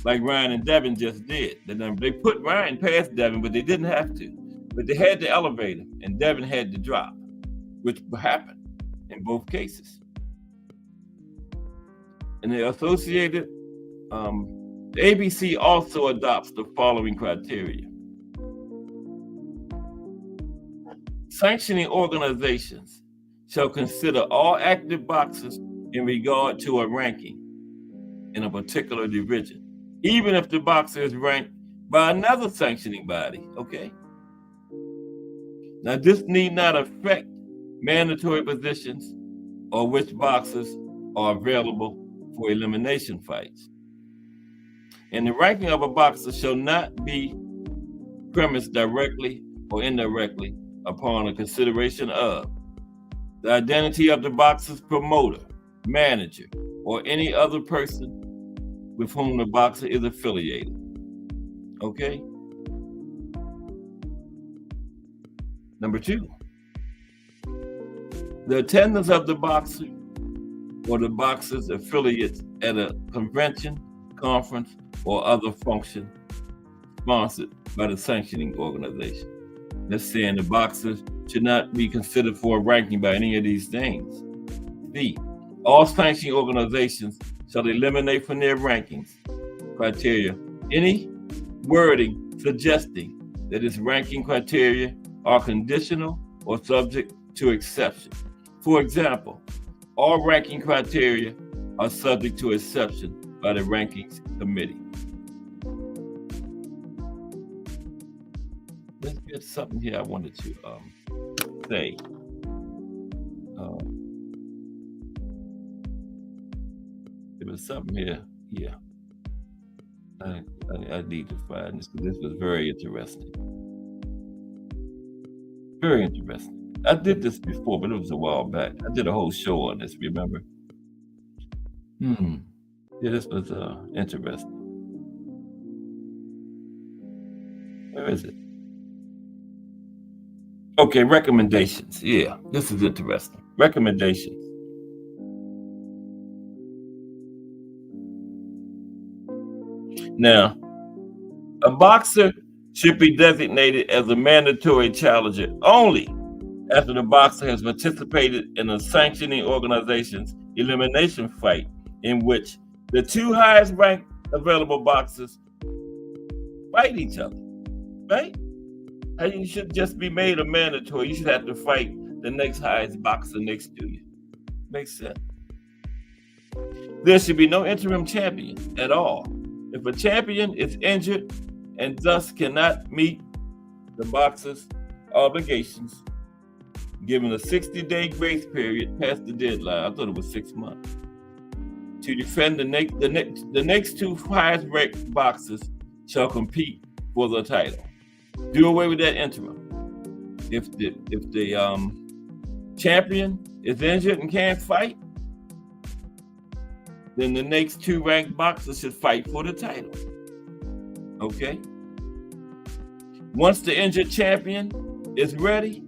Like Ryan and Devin just did. They put Ryan past Devin, but they didn't have to. But they had to elevate him, and Devin had to drop, which happened in both cases. And the associated, the ABC also adopts the following criteria. Sanctioning organizations shall consider all active boxers in regard to a ranking in a particular division, even if the boxer is ranked by another sanctioning body, okay? Now, this need not affect mandatory positions or which boxers are available for elimination fights. And the ranking of a boxer shall not be premised directly or indirectly upon a consideration of the identity of the boxer's promoter, manager, or any other person with whom the boxer is affiliated. Okay? Number 2, the attendance of the boxer or the boxer's affiliates at a convention, conference, or other function sponsored by the sanctioning organization. That's saying the boxer should not be considered for a ranking by any of these things. B, all sanctioning organizations shall eliminate from their rankings criteria any wording suggesting that its ranking criteria are conditional or subject to exception. For example, all ranking criteria are subject to exception by the rankings committee. Let's get something here I wanted to say. There was something here. Yeah. I need to find this because this was very interesting. Very interesting. I did this before, but it was a while back. I did a whole show on this, remember? Yeah, this was interesting. Where is it? Okay, recommendations. Yeah, this is interesting. Recommendations. Now, a boxer should be designated as a mandatory challenger only after the boxer has participated in a sanctioning organization's elimination fight in which the 2 highest ranked available boxers fight each other, right? You should just be made a mandatory. You should have to fight the next highest boxer next to you. Makes sense. There should be no interim champion at all. If a champion is injured and thus cannot meet the boxer's obligations, given a 60-day grace period past the deadline, I thought it was 6 months, to defend the next 2 highest ranked boxers shall compete for the title. Do away with that interim. If the champion is injured and can't fight, then the next 2 ranked boxers should fight for the title. Okay? Once the injured champion is ready,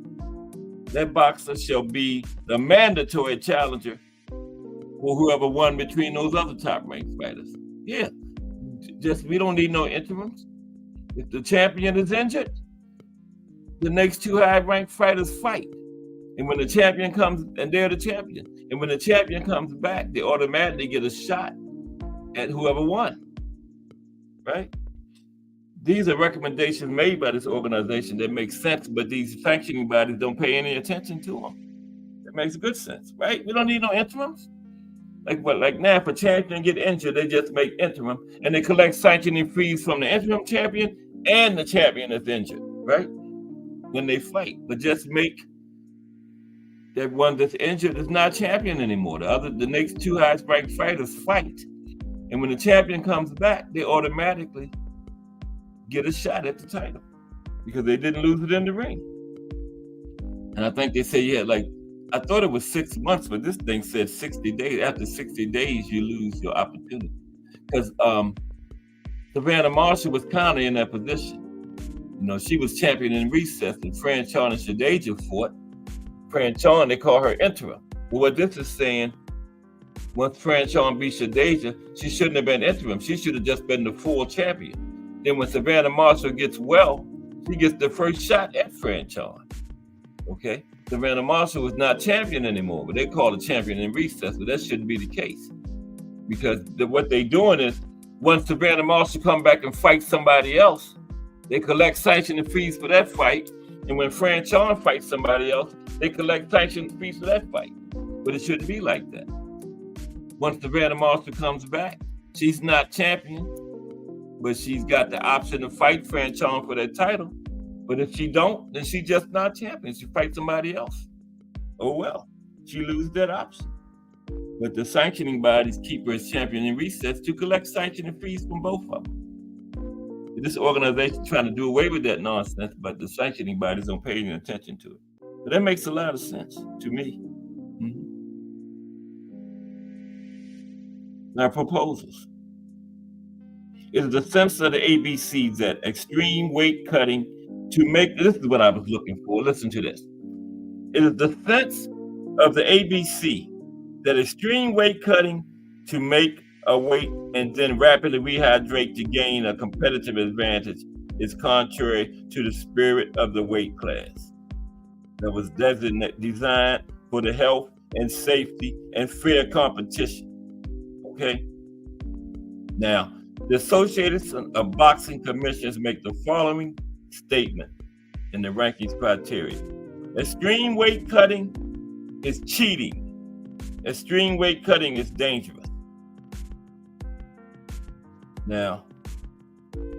that boxer shall be the mandatory challenger for whoever won between those other top ranked fighters. Yeah, just we don't need no interims. If the champion is injured, the next 2 high ranked fighters fight. And when the champion comes, and they're the champion, and when the champion comes back, they automatically get a shot at whoever won, right? These are recommendations made by this organization that make sense, but these sanctioning bodies don't pay any attention to them. That makes good sense, right? We don't need no interims. Like now, if a champion get injured, they just make interim, and they collect sanctioning fees from the interim champion and the champion that's injured, right? When they fight, but just make that one that's injured is not champion anymore. The next 2 highest ranked fighters fight, and when the champion comes back, they automatically get a shot at the title because they didn't lose it in the ring. And I think they say I thought it was 6 months, but this thing said 60 days. After 60 days, you lose your opportunity. Because Savannah Marshall was kind of in that position. You know, she was champion in recess, and Fran Chon and Shadeja fought. Fran Chon, they call her interim. Well, what this is saying, once Fran Chon beat Shadeja, she shouldn't have been interim. She should have just been the full champion. Then when Savannah Marshall gets well, she gets the first shot at Fran Chon. Okay? Savannah Marshall was not champion anymore, but they call her champion in recess, but that shouldn't be the case. Because what they're doing is, once Savannah Marshall come back and fight somebody else, they collect sanctioning fees for that fight. And when Fran Chon fights somebody else, they collect sanctioning fees for that fight. But it shouldn't be like that. Once Savannah Marshall comes back, she's not champion, but she's got the option to fight Fran Chon for that title. But if she don't, then she's just not champion. She fights somebody else. Oh well, she loses that option. But the sanctioning bodies keep her as champion in recess to collect sanctioning fees from both of them. This organization trying to do away with that nonsense, but the sanctioning bodies don't pay any attention to it. But that makes a lot of sense to me. Now, proposals. It is the sense of the ABCs that extreme weight cutting to make, this is what I was looking for. Listen to this. It is the sense of the ABC that extreme weight cutting to make a weight and then rapidly rehydrate to gain a competitive advantage is contrary to the spirit of the weight class that was designed for the health and safety and fair competition. Okay? Now, the Association of Boxing Commissioners make the following statement in the rankings criteria. Extreme weight cutting is cheating. Extreme weight cutting is dangerous. Now,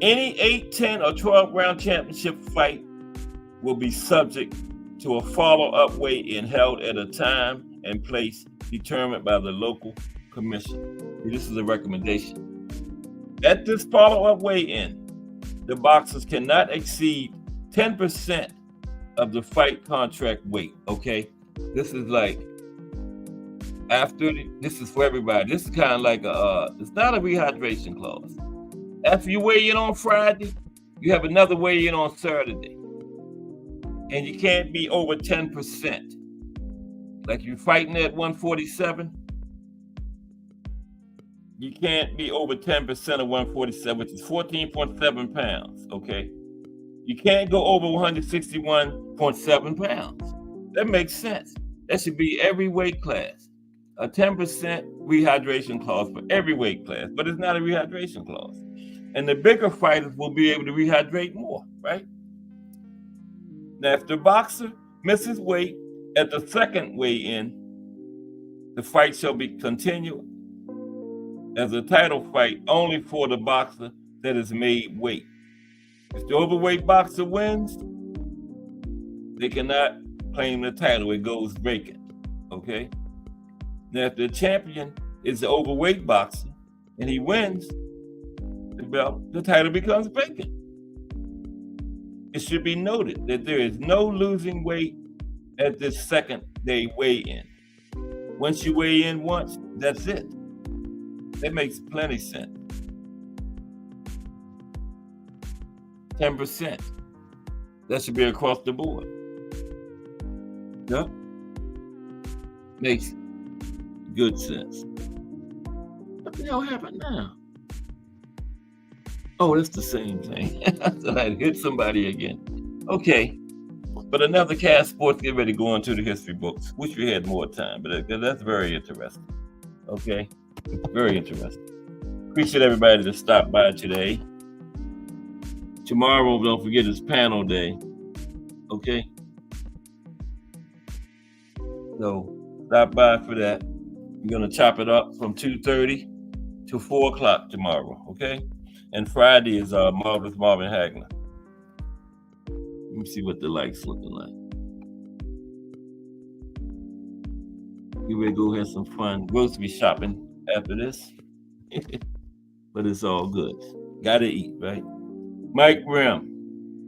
any 8, 10, or 12 round championship fight will be subject to a follow-up weigh-in held at a time and place determined by the local commission. This is a recommendation. At this follow-up weigh-in, the boxers cannot exceed 10% of the fight contract weight, okay? This is like, this is for everybody. This is kind of like it's not a rehydration clause. After you weigh in on Friday, you have another weigh in on Saturday. And you can't be over 10%. Like you're fighting at 147, you can't be over 10% of 147, which is 14.7 pounds, okay? You can't go over 161.7 pounds. That makes sense. That should be every weight class. A 10% rehydration clause for every weight class, but it's not a rehydration clause. And the bigger fighters will be able to rehydrate more, right? Now, if the boxer misses weight at the second weigh-in, the fight shall be continued as a title fight only for the boxer that has made weight. If the overweight boxer wins, they cannot claim the title. It goes vacant, okay? Now, if the champion is the overweight boxer and he wins the belt, the title becomes vacant. It should be noted that there is no losing weight at this second day weigh-in. Once you weigh in once, that's it. That makes plenty sense. 10%. That should be across the board. Yep. Makes good sense. What the hell happened now? Oh, that's the same thing. So I hit somebody again. Okay. But another cast sports get ready to go into the history books. Wish we had more time, but that's very interesting. Okay. Very interesting. Appreciate everybody that stopped by today. Tomorrow, don't forget, it's panel day. Okay? So, stop by for that. We're going to chop it up from 2:30 to 4 o'clock tomorrow. Okay? And Friday is Marvelous Marvin Hagner. Let me see what the lights looking like. You ready to go have some fun grocery shopping after this? But it's all good. Gotta eat, right? Mike Rim,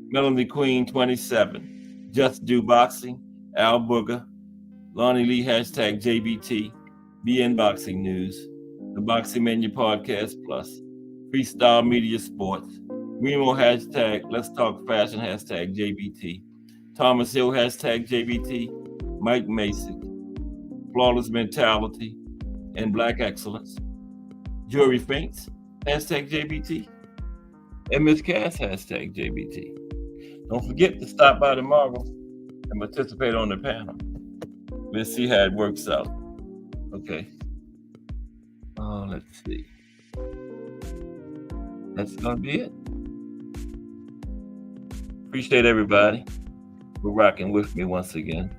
Melanie Queen 27, Just Do Boxing, Al Booger, Lonnie Lee, hashtag JBT, BN Boxing News, the Boxing Menu Podcast Plus, Freestyle Media Sports, Remo, hashtag Let's Talk Fashion, hashtag JBT, Thomas Hill, hashtag JBT, Mike Mason, Flawless Mentality, and Black Excellence, Jury Faints, hashtag JBT, and Miss Cass, hashtag JBT. Don't forget to stop by tomorrow and participate on the panel. We'll see how it works out. Okay. Let's see. That's gonna be it. Appreciate everybody for rocking with me once again.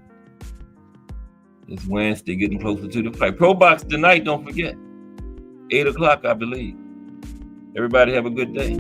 It's Wednesday, getting closer to the fight. Pro Box tonight, don't forget. 8 o'clock, I believe. Everybody have a good day.